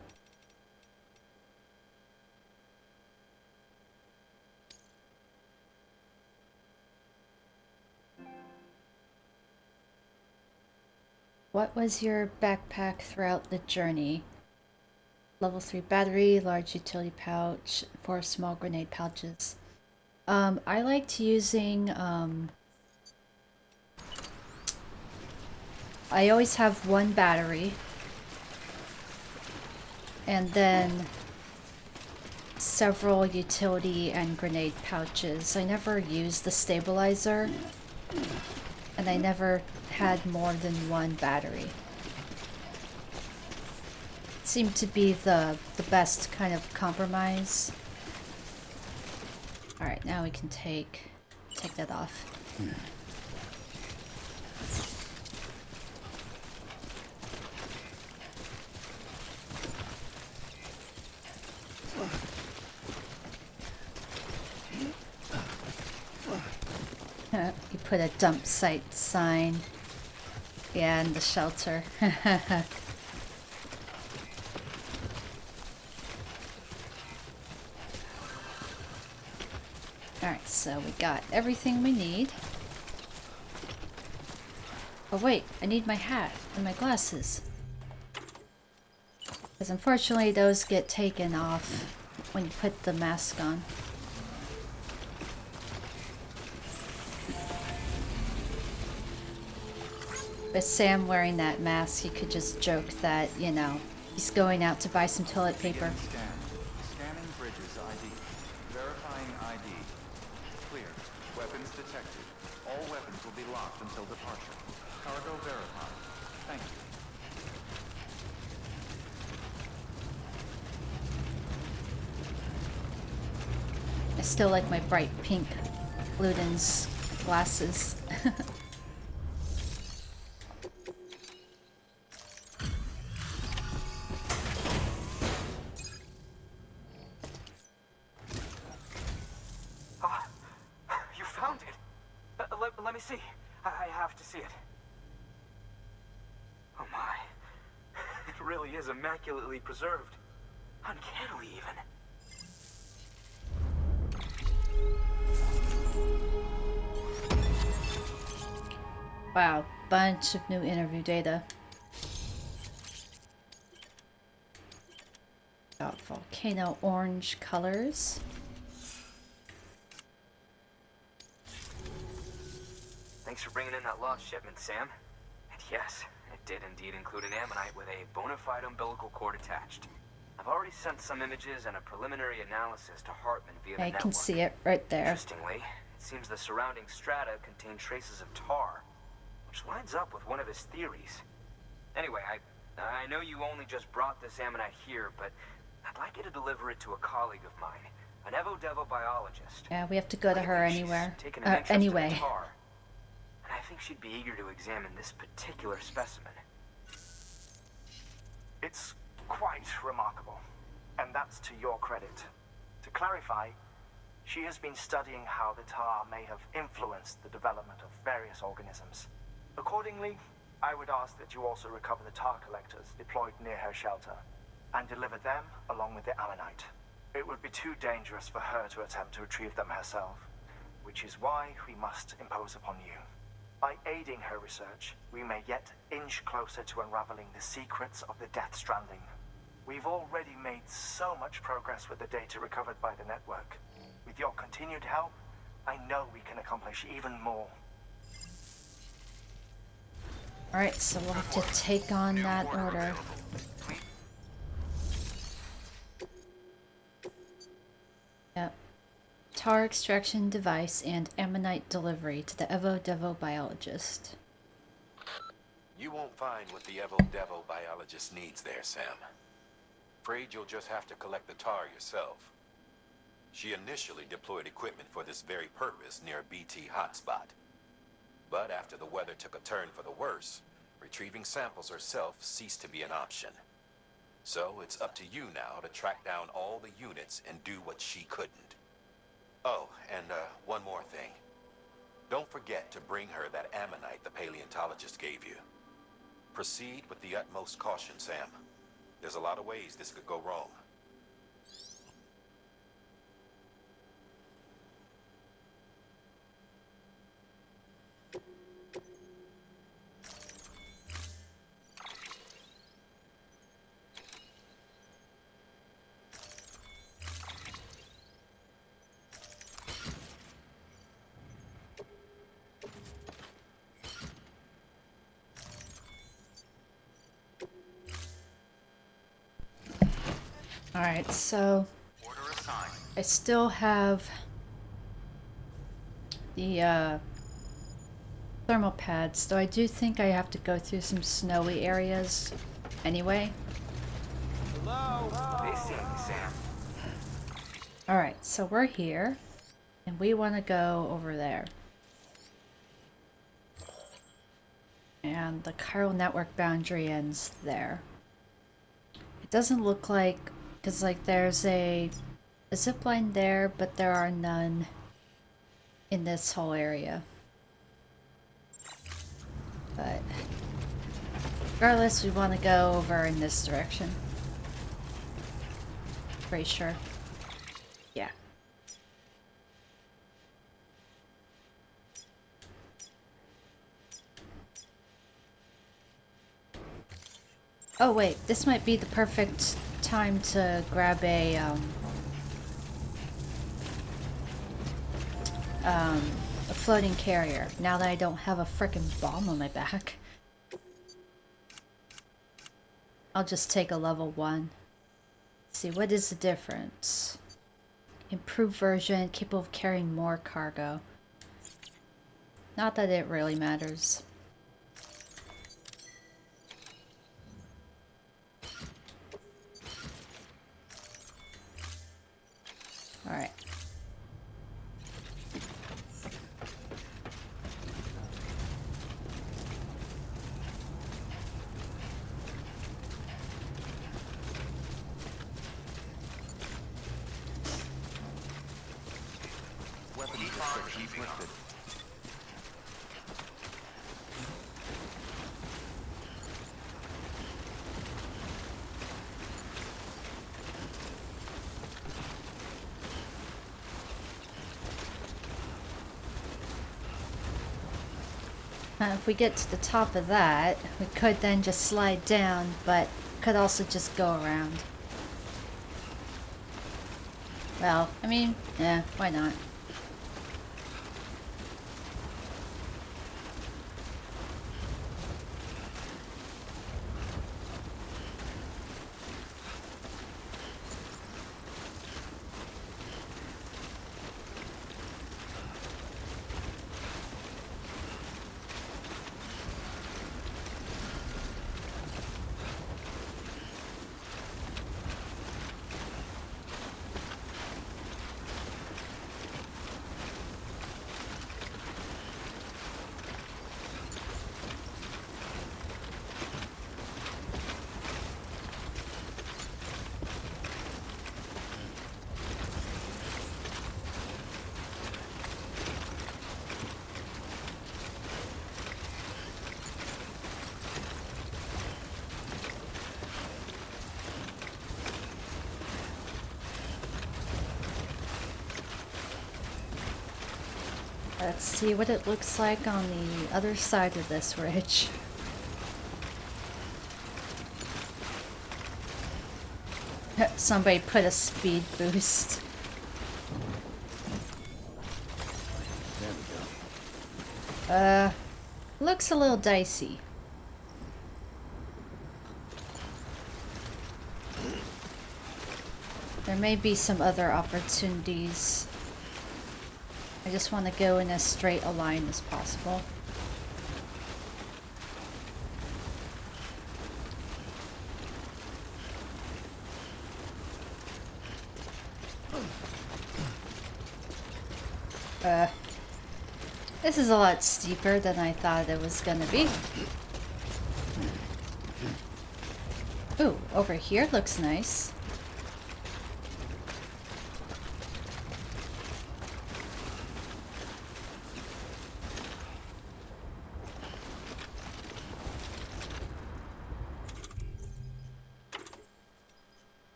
What was your backpack throughout the journey? Level 3 battery, large utility pouch, 4 small grenade pouches. I liked using, I always have one battery, and then several utility and grenade pouches. I never used the stabilizer, and I never had more than one battery. It seemed to be the best kind of compromise. Alright, now we can take that off. You put a dump site sign. Yeah, in the shelter. Alright, so we got everything we need. Oh wait, I need my hat and my glasses. Because unfortunately those get taken off when you put the mask on. With Sam wearing that mask, you could just joke that, you know, he's going out to buy some toilet paper. Scanning bridges ID. Verifying ID. Clear. Weapons detected. All weapons will be locked until departure. Cargo verified. Thank you. I still like my bright pink Luden's glasses. You found it. Let me see. I have to see it. Oh my. It really is immaculately preserved. Uncannily even. Wow, bunch of new interview data. Got volcano orange colors. Thanks for bringing in that lost shipment, Sam. And yes, it did indeed include an ammonite with a bona fide umbilical cord attached. I've already sent some images and a preliminary analysis to Hartman via the I network. can see it right there. Interestingly, it seems the surrounding strata contain traces of tar, which lines up with one of his theories. Anyway, I know you only just brought this ammonite here, but I'd like you to deliver it to a colleague of mine, an Evo-Devo biologist. Yeah, we have to go to her She's anywhere. taken an interest in Anyway. the tar, and I think she'd be eager to examine this particular specimen. It's quite remarkable, and that's to your credit. To clarify, she has been studying how the tar may have influenced the development of various organisms. Accordingly, I would ask that you also recover the tar collectors deployed near her shelter and deliver them along with the ammonite. It would be too dangerous for her to attempt to retrieve them herself, which is why we must impose upon you. By aiding her research, we may yet inch closer to unraveling the secrets of the Death Stranding. We've already made so much progress with the data recovered by the network. With your continued help, I know we can accomplish even more. Alright, so we'll have to take on that order. Yep. Tar extraction device and ammonite delivery to the Evo-Devo biologist. You won't find what the Evo-Devo biologist needs there, Sam. Afraid you'll just have to collect the tar yourself. She initially deployed equipment for this very purpose near a BT hotspot. But after the weather took a turn for the worse, retrieving samples herself ceased to be an option. So it's up to you now to track down all the units and do what she couldn't. Oh, and one more thing. Don't forget to bring her that ammonite the paleontologist gave you. Proceed with the utmost caution, Sam. There's a lot of ways this could go wrong. Alright, so Order assigned. I still have the thermal pads, though I do think I have to go through some snowy areas anyway. They see me, Sam. Alright, so we're here, and we want to go over there. And the chiral network boundary ends there. It doesn't look like, because like there's a zip line there, but there are none in this whole area. But regardless, we want to go over in this direction. Pretty sure. Yeah. Oh wait, this might be the perfect time to grab a floating carrier, now that I don't have a frickin' bomb on my back. I'll just take a level 1. Let's see, what is the difference? Improved version, capable of carrying more cargo. Not that it really matters. Alright. Weapons restrictions lifted. If we get to the top of that, we could then just slide down, but could also just go around. Well, I mean, yeah, why not? Let's see what it looks like on the other side of this ridge. Somebody put a speed boost. There we go. Looks a little dicey. There may be some other opportunities. I just want to go in as straight a line as possible. This is a lot steeper than I thought it was gonna be. Ooh, over here looks nice.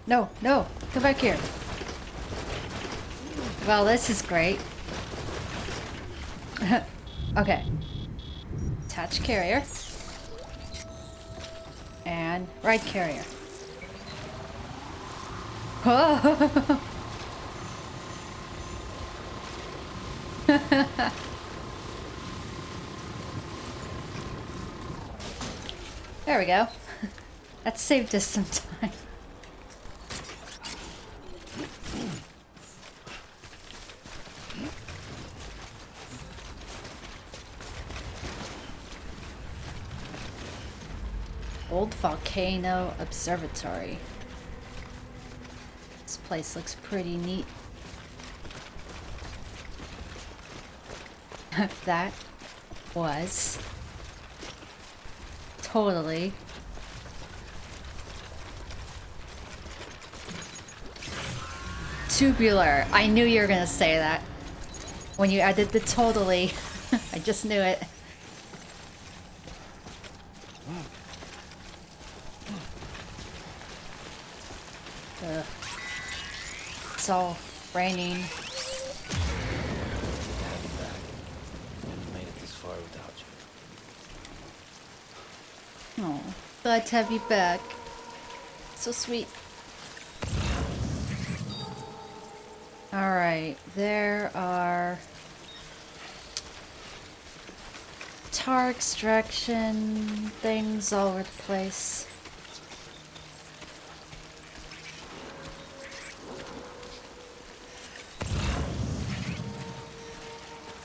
No, no, come back here. Well, this is great. Okay. Attach carrier. And ride carrier. Oh! There we go. That saved us some time. Old Volcano Observatory. This place looks pretty neat. That was totally tubular. I knew you were gonna say that. When you added the totally, I just knew it. Ugh. It's all raining. Made it this far without you. Oh, glad to have you back. So sweet. Alright, there are tar extraction things all over the place.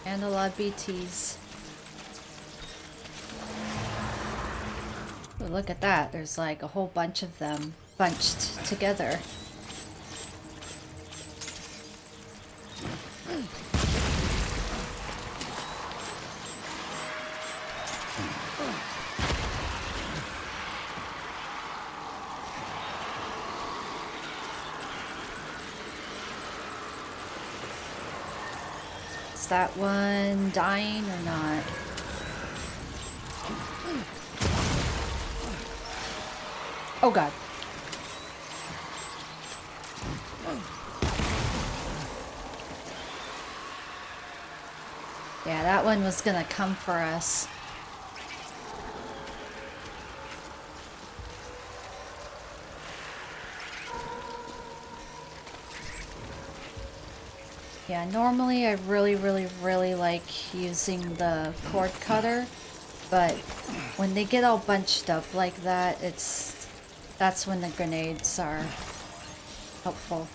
And a lot of BTs. Ooh, look at that. There's like a whole bunch of them bunched together. Is that one dying or not? Oh god. Yeah, that one was gonna come for us. Yeah, normally I really like using the cord cutter, but when they get all bunched up like that, that's when the grenades are helpful.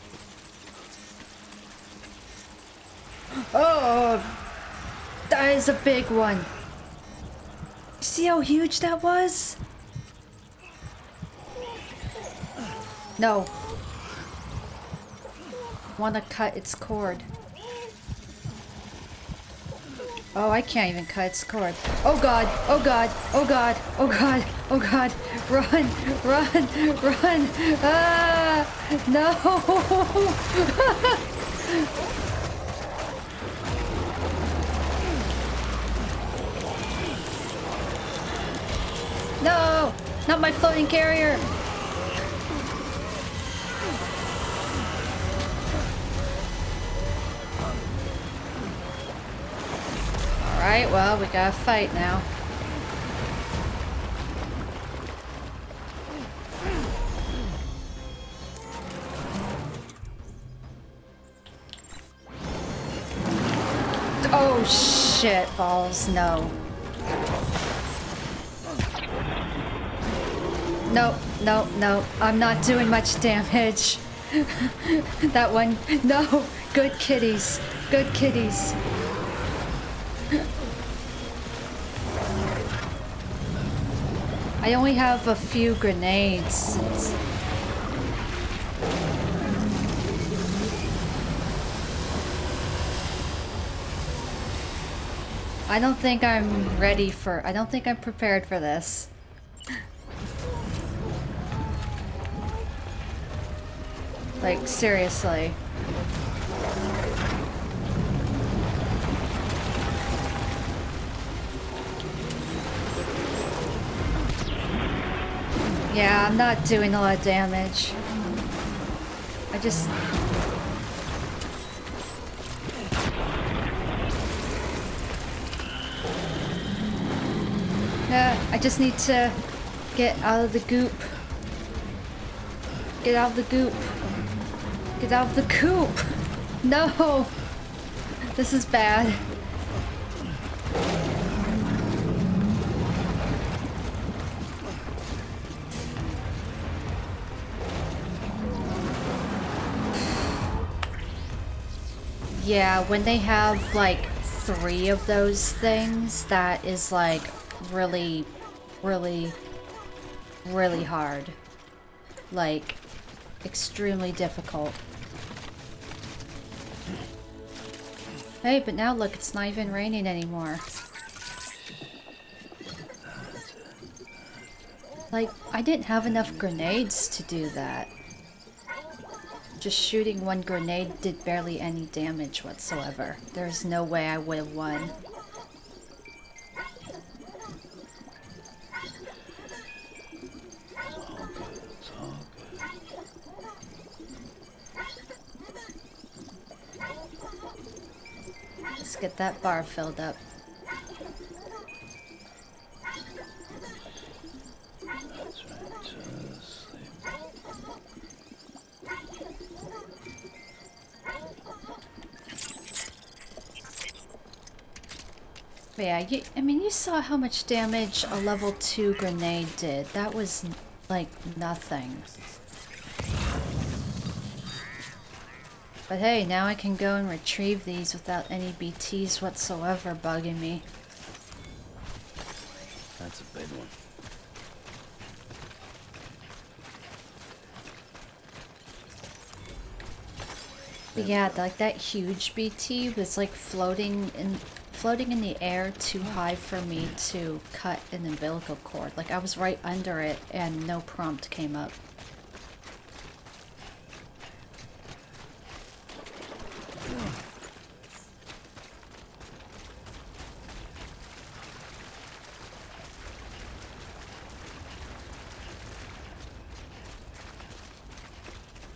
Oh! That is a big one! See how huge that was? No. Want to cut its cord. Oh, I can't even cut its cord. Oh god, oh god, oh god, oh god, oh god. Run, run, run. Ah, no. No, not my floating carrier. Alright, well, we gotta fight now. Oh shit, balls, no. Nope, nope, nope. I'm not doing much damage. That one, no. Good kitties, good kitties. I only have a few grenades. I don't think I'm ready for... I don't think I'm prepared for this. Like, seriously. Yeah, I'm not doing a lot of damage. I just... Yeah, I just need to get out of the goop. Get out of the goop. Get out of the coop! No! This is bad. Yeah, when they have like 3 of those things, that is like really, really, really hard. Like, extremely difficult. Hey, but now look, it's not even raining anymore. Like, I didn't have enough grenades to do that. Just shooting one grenade did barely any damage whatsoever. There's no way I would have won. Let's get that bar filled up. That's right, just sleep. But yeah, I mean, you saw how much damage a level 2 grenade did. That was, like, nothing. But hey, now I can go and retrieve these without any BTs whatsoever bugging me. That's a big one. But yeah, like that huge BT was like floating in the air too high for me to cut an umbilical cord. Like I was right under it and no prompt came up.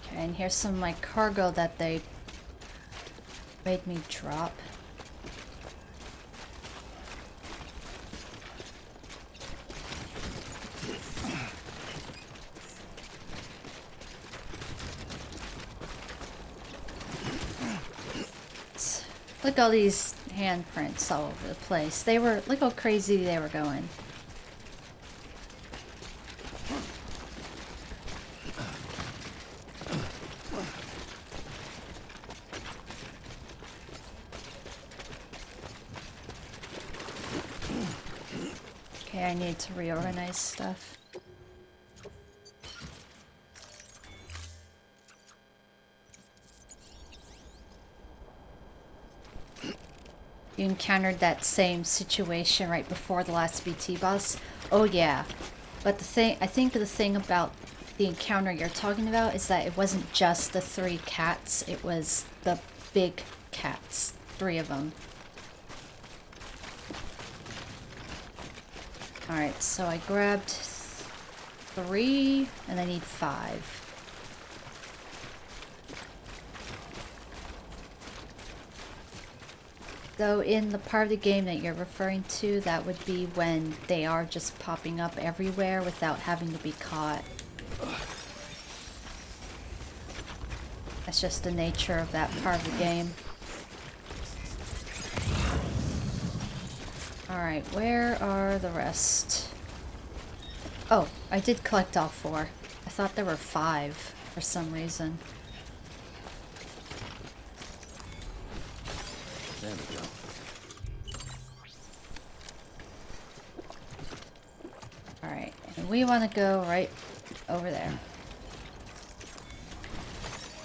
Okay, and here's some of my cargo that they made me drop. Look at all these handprints all over the place. They were, look how crazy they were going. Okay, I need to reorganize stuff. You encountered that same situation right before the last BT boss? Oh yeah. But the thing, I think the thing about the encounter you're talking about is that it wasn't just the 3 cats, it was the big cats. 3 of them. Alright, so I grabbed 3 and I need 5. Though in the part of the game that you're referring to, that would be when they are just popping up everywhere without having to be caught. That's just the nature of that part of the game. Alright, where are the rest? Oh, I did collect all 4. I thought there were 5 for some reason. There we go. Alright, and we want to go right over there.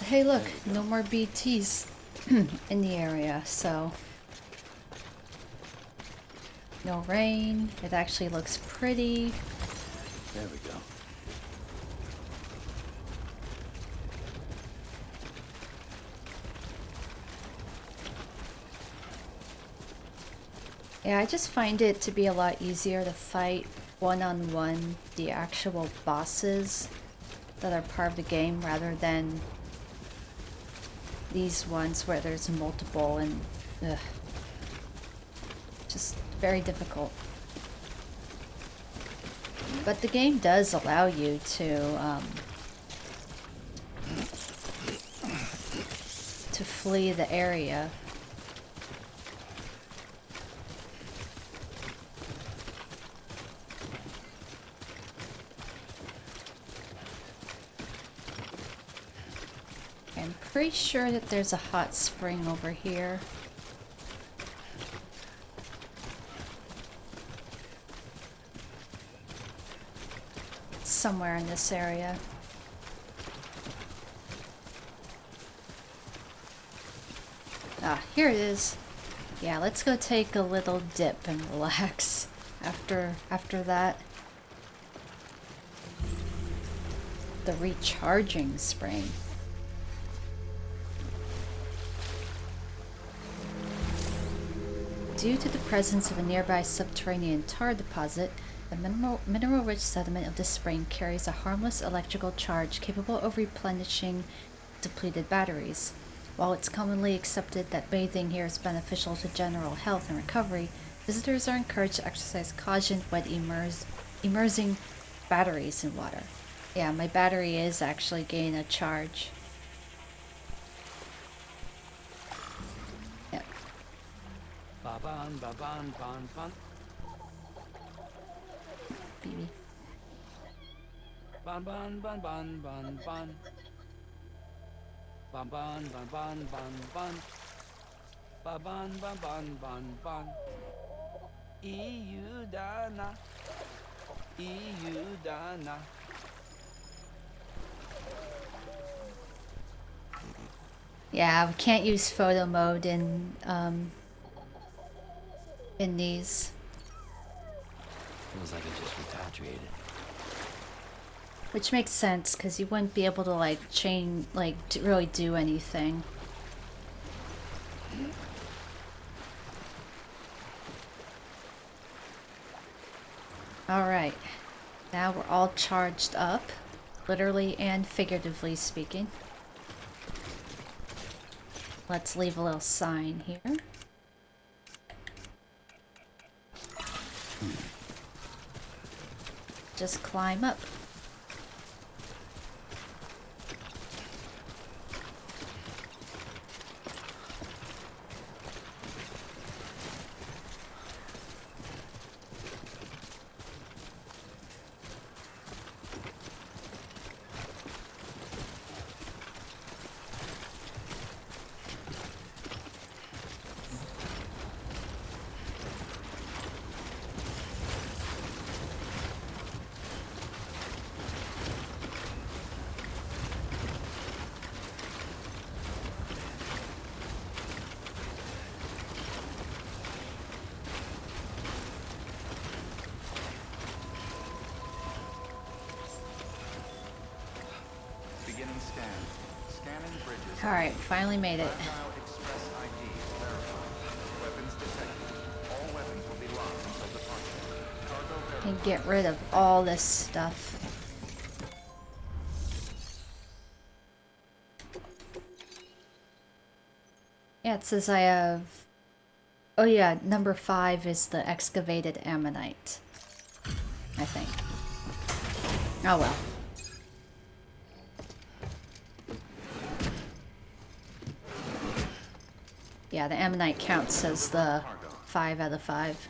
Hey look, no more BTs in the area, so... No rain. It actually looks pretty. There we go. Yeah, I just find it to be a lot easier to fight one-on-one the actual bosses that are part of the game rather than these ones where there's multiple and just very difficult. But the game does allow you to flee the area. I'm pretty sure that there's a hot spring over here. Somewhere in this area. Ah, here it is. Yeah, let's go take a little dip and relax after that. The recharging spring. Due to the presence of a nearby subterranean tar deposit, the mineral-rich sediment of this spring carries a harmless electrical charge capable of replenishing depleted batteries. While it's commonly accepted that bathing here is beneficial to general health and recovery, visitors are encouraged to exercise caution when immersing batteries in water. Yeah, my battery is actually gaining a charge. Yep. Ba-ban, ba-ban, ban, ban. Baby. Ban, ban, ban, ban, ban, ban. Ban, ban, ban, ban, ban, ban. Ba, ban, ban, ban, ban, ban. EU Dana. EU Dana. Yeah, we can't use photo mode in these. Feels like I just repatriated. Which makes sense, because you wouldn't be able to, like, really do anything. Alright. Now we're all charged up, literally and figuratively speaking. Let's leave a little sign here. Just climb up. Beginning scan. Scanning bridges. Alright, finally made it. Fragile Express ID verified. Weapons detected. All weapons will be locked until departure. Cargo verified. And get rid of all this stuff. Yeah, it says I have... Oh yeah, number 5 is the excavated ammonite. I think. Oh well. Yeah, the ammonite counts as the 5 out of 5.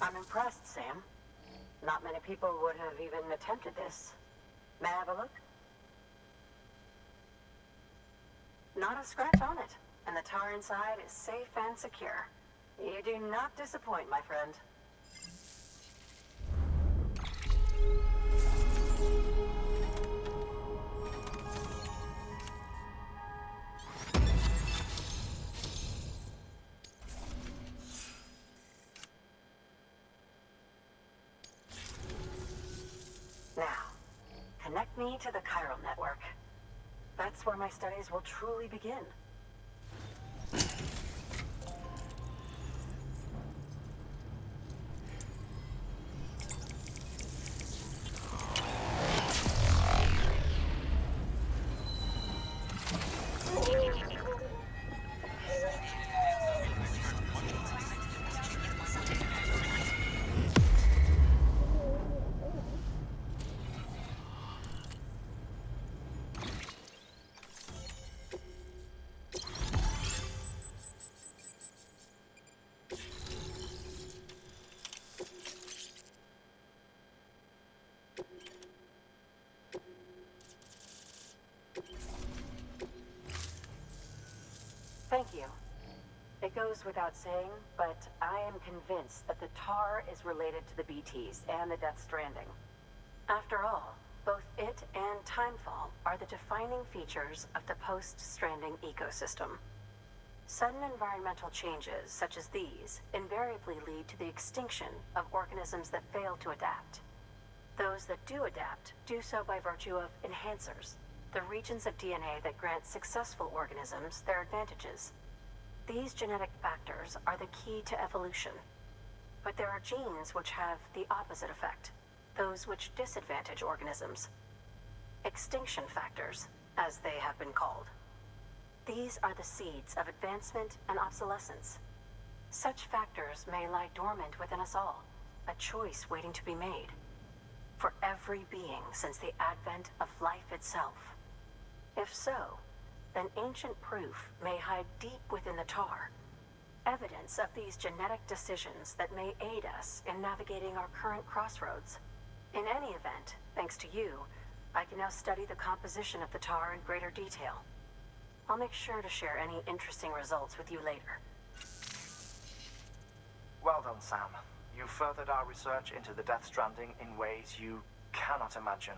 I'm impressed, Sam. Not many people would have even attempted this. May I have a look? Not a scratch on it, and the tar inside is safe and secure. You do not disappoint, my friend. me to the chiral network. That's where my studies will truly begin. Thank you. It goes without saying, but I am convinced that the tar is related to the BTs and the Death Stranding. After all, both it and Timefall are the defining features of the post-stranding ecosystem. Sudden environmental changes such as these invariably lead to the extinction of organisms that fail to adapt. Those that do adapt do so by virtue of enhancers, the regions of DNA that grant successful organisms their advantages. These genetic factors are the key to evolution. But there are genes which have the opposite effect, those which disadvantage organisms. Extinction factors, as they have been called. These are the seeds of advancement and obsolescence. Such factors may lie dormant within us all, a choice waiting to be made. For every being since the advent of life itself. If so, then ancient proof may hide deep within the tar. Evidence of these genetic decisions that may aid us in navigating our current crossroads. In any event, thanks to you, I can now study the composition of the tar in greater detail. I'll make sure to share any interesting results with you later. Well done, Sam. You furthered our research into the Death Stranding in ways you cannot imagine.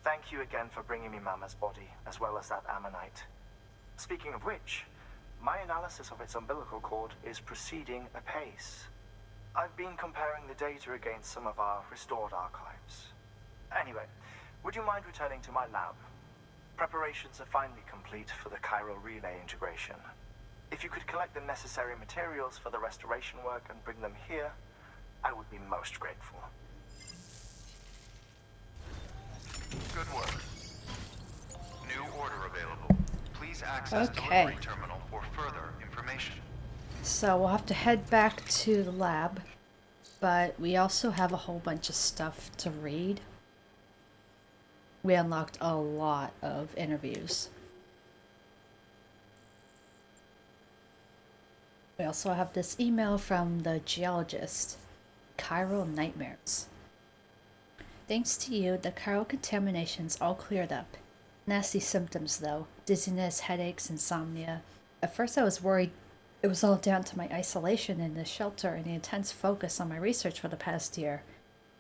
Thank you again for bringing me Mama's body, as well as that ammonite. Speaking of which, my analysis of its umbilical cord is proceeding apace. I've been comparing the data against some of our restored archives. Anyway, would you mind returning to my lab? Preparations are finally complete for the chiral relay integration. If you could collect the necessary materials for the restoration work and bring them here, I would be most grateful. Good work. New order available. Please access Okay. delivery terminal for further information. So we'll have to head back to the lab, but we also have a whole bunch of stuff to read. We unlocked a lot of interviews. We also have this email from the geologist, Chiral Nightmares. Thanks to you, the chiral contamination's all cleared up. Nasty symptoms though, dizziness, headaches, insomnia. At first I was worried it was all down to my isolation in the shelter and the intense focus on my research for the past year.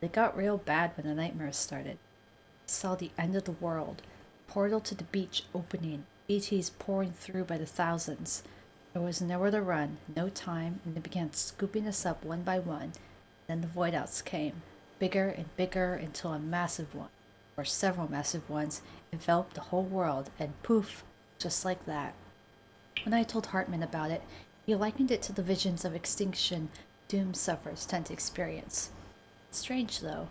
It got real bad when the nightmares started. I saw the end of the world, portal to the beach opening, BTs pouring through by the thousands. There was nowhere to run, no time, and they began scooping us up one by one. Then the voidouts came, bigger and bigger until a massive one, or several massive ones, enveloped the whole world, and poof, just like that. When I told Hartman about it, he likened it to the visions of extinction doomed sufferers tend to experience. Strange though.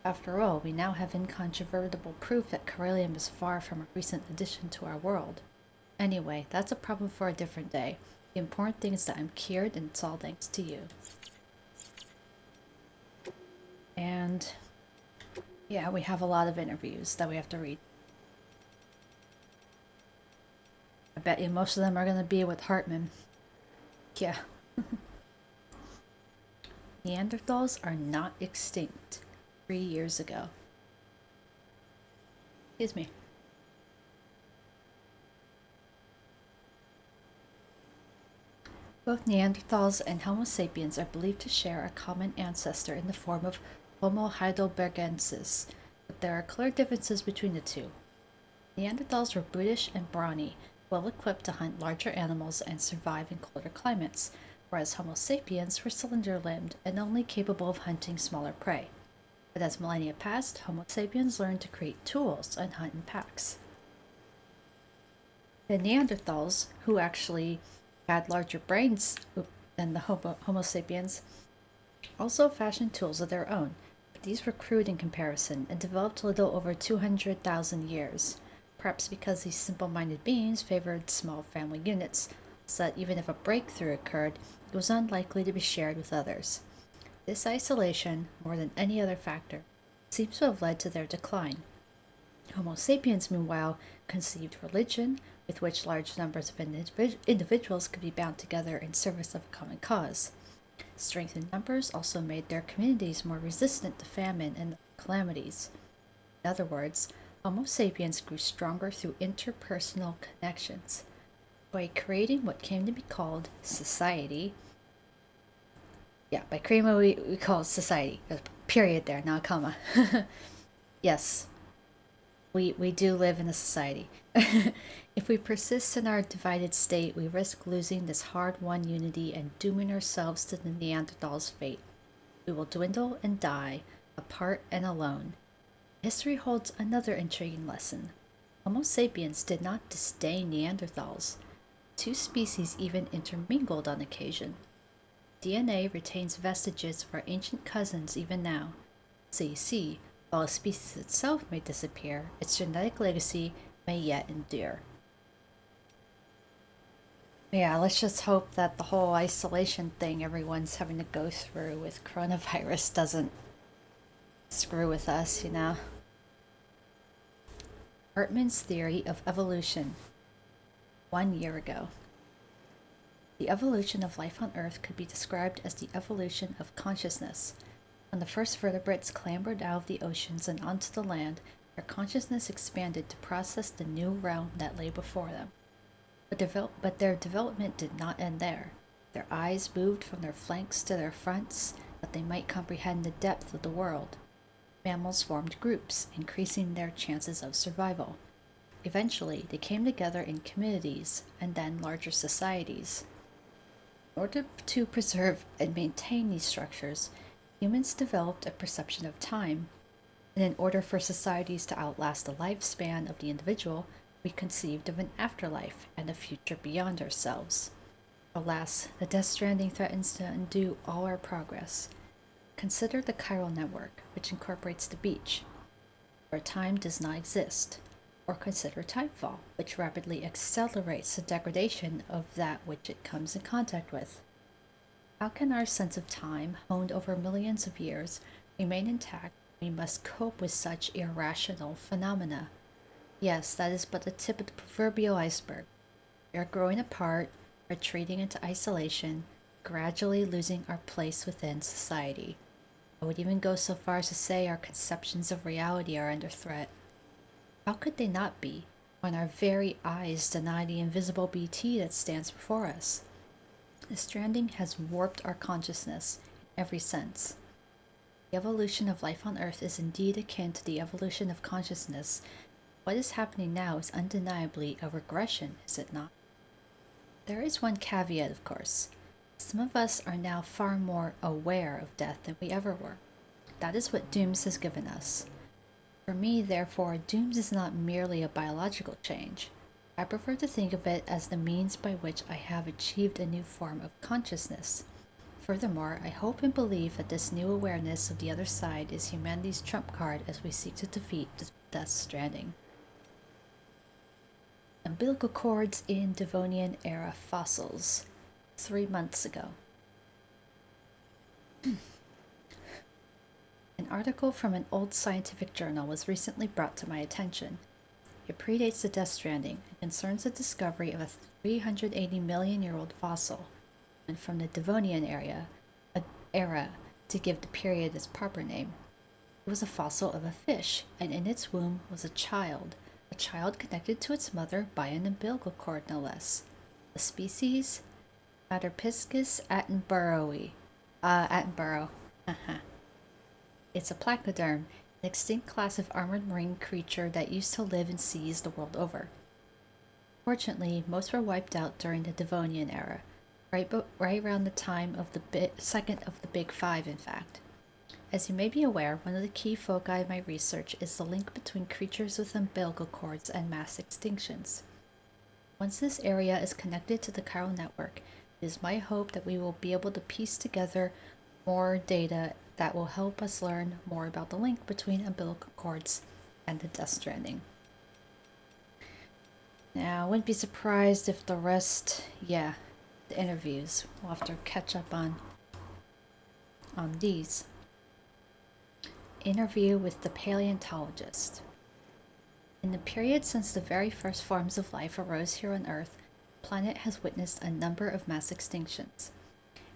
After all, we now have incontrovertible proof that Corellium is far from a recent addition to our world. Anyway, that's a problem for a different day. The important thing is that I'm cured, and it's all thanks to you. And yeah, we have a lot of interviews that we have to read. I bet you most of them are going to be with Hartman. Yeah. Neanderthals are not extinct 3 years ago. Excuse me. Both Neanderthals and Homo sapiens are believed to share a common ancestor in the form of Homo heidelbergensis, but there are clear differences between the two. Neanderthals were brutish and brawny, well equipped to hunt larger animals and survive in colder climates, whereas Homo sapiens were cylinder-limbed and only capable of hunting smaller prey. But as millennia passed, Homo sapiens learned to create tools and hunt in packs. The Neanderthals, who actually had larger brains than the Homo sapiens, also fashioned tools of their own, but these were crude in comparison and developed a little over 200,000 years, perhaps because these simple-minded beings favored small family units, so that even if a breakthrough occurred, it was unlikely to be shared with others. This isolation, more than any other factor, seems to have led to their decline. Homo sapiens, meanwhile, conceived religion, with which large numbers of individuals could be bound together in service of a common cause. Strength in numbers also made their communities more resistant to famine and calamities. In other words, Homo sapiens grew stronger through interpersonal connections. By creating what came to be called society, by creating what we call society, there's a period there, not a comma. Yes, we do live in a society. If we persist in our divided state, we risk losing this hard-won unity and dooming ourselves to the Neanderthals' fate. We will dwindle and die, apart and alone. History holds another intriguing lesson. Homo sapiens did not disdain Neanderthals. Two species even intermingled on occasion. DNA retains vestiges of our ancient cousins even now. So you see, while a species itself may disappear, its genetic legacy may yet endure. Yeah, let's just hope that the whole isolation thing everyone's having to go through with coronavirus doesn't screw with us, you know? Hartman's theory of evolution. 1 year ago. The evolution of life on Earth could be described as the evolution of consciousness. When the first vertebrates clambered out of the oceans and onto the land, their consciousness expanded to process the new realm that lay before them. But their development did not end there. Their eyes moved from their flanks to their fronts, that they might comprehend the depth of the world. Mammals formed groups, increasing their chances of survival. Eventually, they came together in communities, and then larger societies. In order to preserve and maintain these structures, humans developed a perception of time, and in order for societies to outlast the lifespan of the individual, we conceived of an afterlife and a future beyond ourselves. Alas, the Death Stranding threatens to undo all our progress. Consider the chiral network, which incorporates the beach, where time does not exist. Or consider timefall, which rapidly accelerates the degradation of that which it comes in contact with. How can our sense of time, honed over millions of years, remain intact when we must cope with such irrational phenomena? Yes, that is but the tip of the proverbial iceberg. We are growing apart, retreating into isolation, gradually losing our place within society. I would even go so far as to say our conceptions of reality are under threat. How could they not be, when our very eyes deny the invisible BT that stands before us? The stranding has warped our consciousness in every sense. The evolution of life on Earth is indeed akin to the evolution of consciousness. What is happening now is undeniably a regression, is it not? There is one caveat, of course. Some of us are now far more aware of death than we ever were. That is what Dooms has given us. For me, therefore, Dooms is not merely a biological change. I prefer to think of it as the means by which I have achieved a new form of consciousness. Furthermore, I hope and believe that this new awareness of the other side is humanity's trump card as we seek to defeat the Death Stranding. Umbilical cords in Devonian era fossils. 3 months ago. An article from an old scientific journal was recently brought to my attention. It predates the Death Stranding and concerns the discovery of a 380 million year old fossil, and from the Devonian era to give the period its proper name. It was a fossil of a fish, and in its womb was a child connected to its mother by an umbilical cord no less. The species? Atterpiscus attenboroughi. Attenborough. It's a placoderm, an extinct class of armored marine creature that used to live in seas the world over. Fortunately, most were wiped out during the Devonian era, right around the time of the second of the Big Five, in fact. As you may be aware, one of the key foci of my research is the link between creatures with umbilical cords and mass extinctions. Once this area is connected to the chiral network, it is my hope that we will be able to piece together more data that will help us learn more about the link between umbilical cords and the Death Stranding. Now, I wouldn't be surprised if the rest, the interviews, we'll have to catch up on these. Interview with the paleontologist. In the period since the very first forms of life arose here on Earth, the planet has witnessed a number of mass extinctions.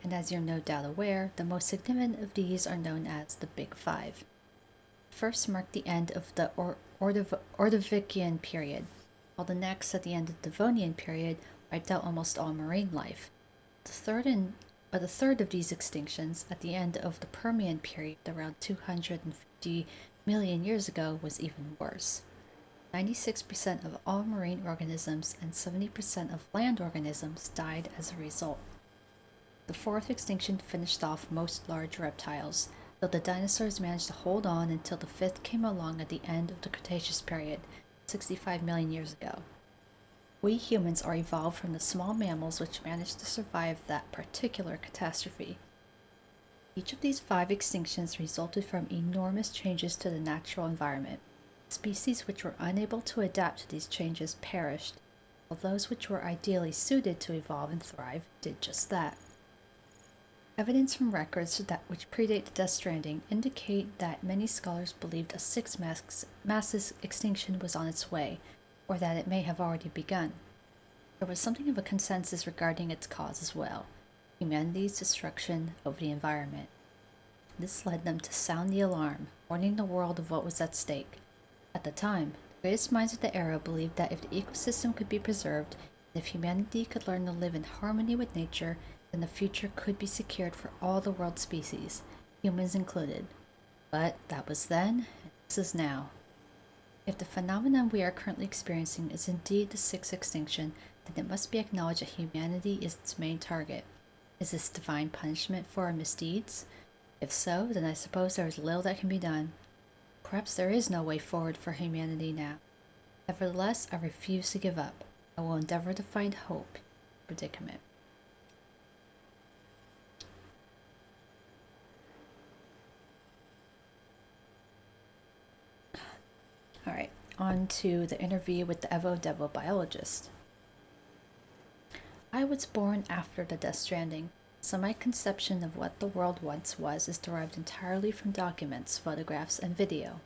And as you're no doubt aware, the most significant of these are known as the Big Five. The first marked the end of the Ordovician period, while the next, at the end of the Devonian period, wiped out almost all marine life. The third of these extinctions, at the end of the Permian period, around 250 million years ago, was even worse. 96% of all marine organisms and 70% of land organisms died as a result. The fourth extinction finished off most large reptiles, though the dinosaurs managed to hold on until the fifth came along at the end of the Cretaceous period, 65 million years ago. We humans are evolved from the small mammals which managed to survive that particular catastrophe. Each of these 5 extinctions resulted from enormous changes to the natural environment. Species which were unable to adapt to these changes perished, while those which were ideally suited to evolve and thrive did just that. Evidence from records which predate the Death Stranding indicate that many scholars believed a sixth mass extinction was on its way, or that it may have already begun. There was something of a consensus regarding its cause as well: humanity's destruction of the environment. This led them to sound the alarm, warning the world of what was at stake. At the time, the greatest minds of the era believed that if the ecosystem could be preserved, and if humanity could learn to live in harmony with nature, then the future could be secured for all the world species, humans included. But that was then, and this is now. If the phenomenon we are currently experiencing is indeed the sixth extinction, then it must be acknowledged that humanity is its main target. Is this divine punishment for our misdeeds? If so, then I suppose there is little that can be done. Perhaps there is no way forward for humanity now. Nevertheless, I refuse to give up. I will endeavor to find hope in the predicament. Alright, on to the interview with the Evo-Devo biologist. I was born after the Death Stranding, so my conception of what the world once was is derived entirely from documents, photographs, and video.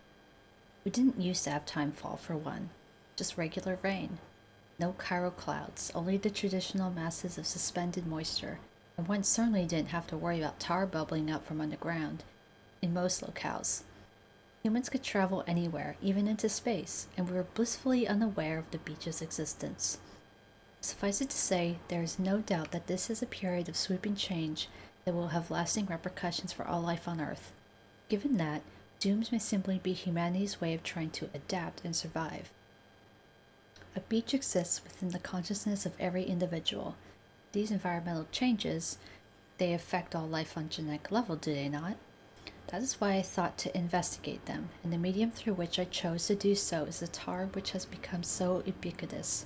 We didn't used to have timefall, for one, just regular rain. No chiral clouds, only the traditional masses of suspended moisture, and one certainly didn't have to worry about tar bubbling up from underground, in most locales. Humans could travel anywhere, even into space, and we were blissfully unaware of the beach's existence. Suffice it to say, there is no doubt that this is a period of sweeping change that will have lasting repercussions for all life on Earth. Given that, dooms may simply be humanity's way of trying to adapt and survive. A beach exists within the consciousness of every individual. These environmental changes, they affect all life on genetic level, do they not? That is why I thought to investigate them, and the medium through which I chose to do so is the tar which has become so ubiquitous.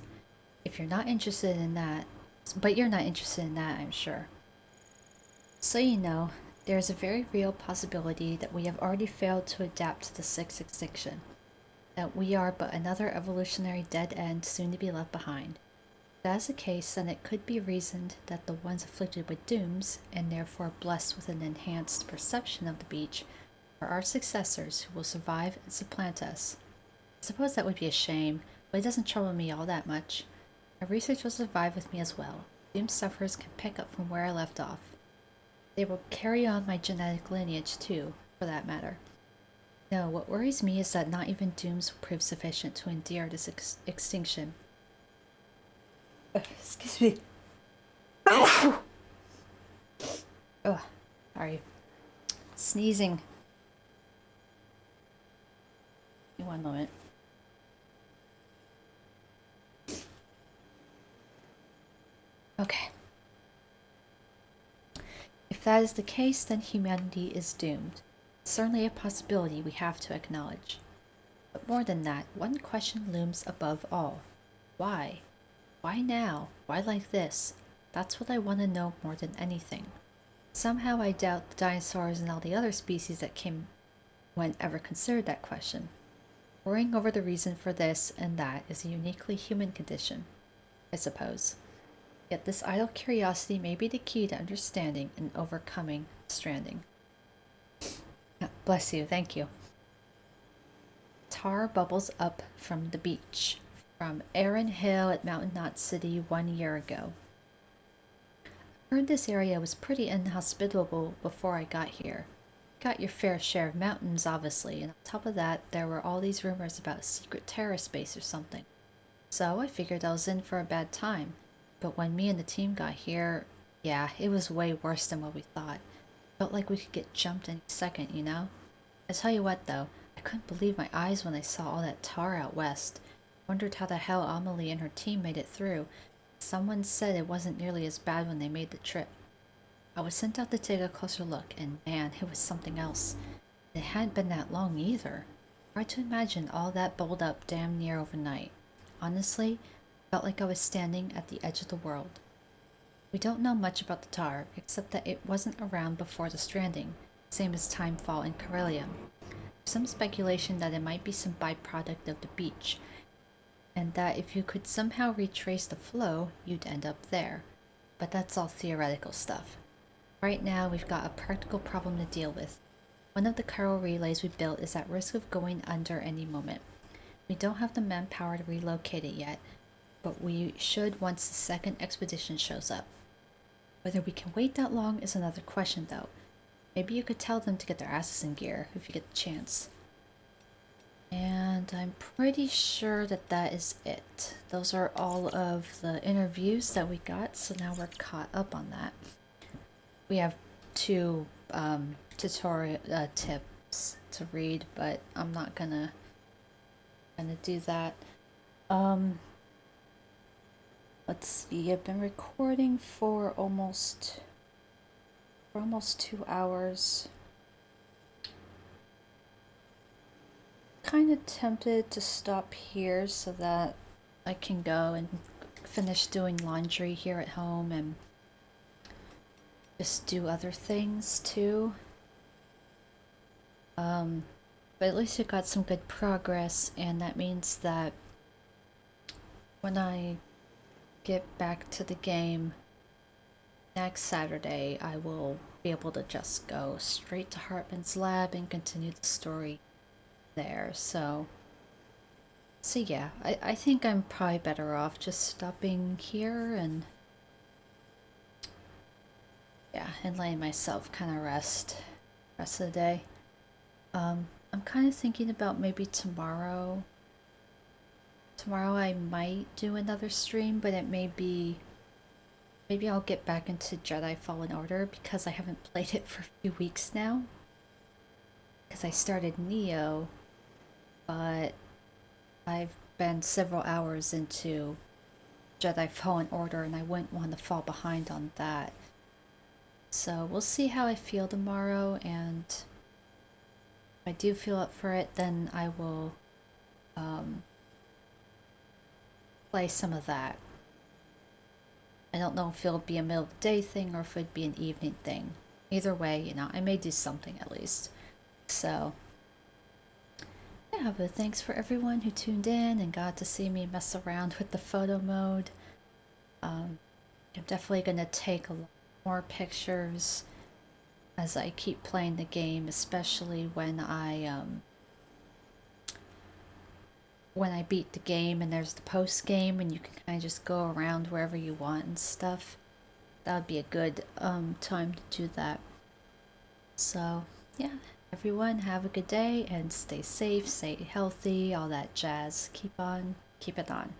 If you're not interested in that, but you're not interested in that, I'm sure. So you know, there is a very real possibility that we have already failed to adapt to the sixth extinction, that we are but another evolutionary dead end soon to be left behind. If that is the case, then it could be reasoned that the ones afflicted with dooms, and therefore blessed with an enhanced perception of the beach, are our successors who will survive and supplant us. I suppose that would be a shame, but it doesn't trouble me all that much. My research will survive with me as well. Doom sufferers can pick up from where I left off. They will carry on my genetic lineage too, for that matter. No, what worries me is that not even dooms will prove sufficient to endure this extinction. Excuse me. Oh, sorry. Sneezing. Give me 1 moment. Okay. If that is the case, then humanity is doomed. certainly a possibility we have to acknowledge. But more than that, one question looms above all. Why? Why now? Why like this? That's what I want to know more than anything. Somehow I doubt the dinosaurs and all the other species that came when ever considered that question. Worrying over the reason for this and that is a uniquely human condition, I suppose. Yet this idle curiosity may be the key to understanding and overcoming stranding. Bless you, thank you. Tar bubbles up from the beach, from Erin Hill at Mountain Knot City 1 year ago. I heard this area was pretty inhospitable before I got here. Got your fair share of mountains, obviously, and on top of that, there were all these rumors about a secret terrorist base or something. So I figured I was in for a bad time. But when me and the team got here, yeah, it was way worse than what we thought. Felt like we could get jumped any second, you know? I tell you what, though, I couldn't believe my eyes when I saw all that tar out west. Wondered how the hell Amelie and her team made it through. Someone said it wasn't nearly as bad when they made the trip. I was sent out to take a closer look, and man, it was something else. It hadn't been that long either. Hard to imagine all that bubbled up damn near overnight. Honestly, felt like I was standing at the edge of the world. We don't know much about the tar, except that it wasn't around before the stranding, same as timefall and Corellium. Some speculation that it might be some byproduct of the beach, and that if you could somehow retrace the flow, you'd end up there. But that's all theoretical stuff. Right now, we've got a practical problem to deal with. One of the chiral relays we built is at risk of going under any moment. We don't have the manpower to relocate it yet, but we should once the second expedition shows up. Whether we can wait that long is another question, though. Maybe you could tell them to get their asses in gear if you get the chance. And I'm pretty sure that that is it. Those are all of the interviews that we got, so now we're caught up on that. We have 2 tutorial tips to read, but I'm not gonna do that. Let's see, I've been recording for almost 2 hours. Kind of tempted to stop here so that I can go and finish doing laundry here at home and just do other things too. But at least it got some good progress, and that means that when I get back to the game next Saturday, I will be able to just go straight to Hartman's lab and continue the story there. So yeah, I think I'm probably better off just stopping here and letting myself kind of rest of the day. I'm kind of thinking about maybe tomorrow I might do another stream, but it maybe I'll get back into Jedi Fallen Order because I haven't played it for a few weeks now. Because I started Neo, but I've been several hours into Jedi Fallen Order and I wouldn't want to fall behind on that. So we'll see how I feel tomorrow, and if I do feel up for it, then I will play some of that. I don't know if it'll be a middle of the day thing or if it'd be an evening thing. Either way, you know, I may do something at least. So, yeah, but thanks for everyone who tuned in and got to see me mess around with the photo mode. I'm definitely going to take a lot more pictures as I keep playing the game, especially when I beat the game and there's the post game and you can kind of just go around wherever you want and stuff. That would be a good time to do that. So yeah, everyone have a good day and stay safe, stay healthy, all that jazz. Keep it on.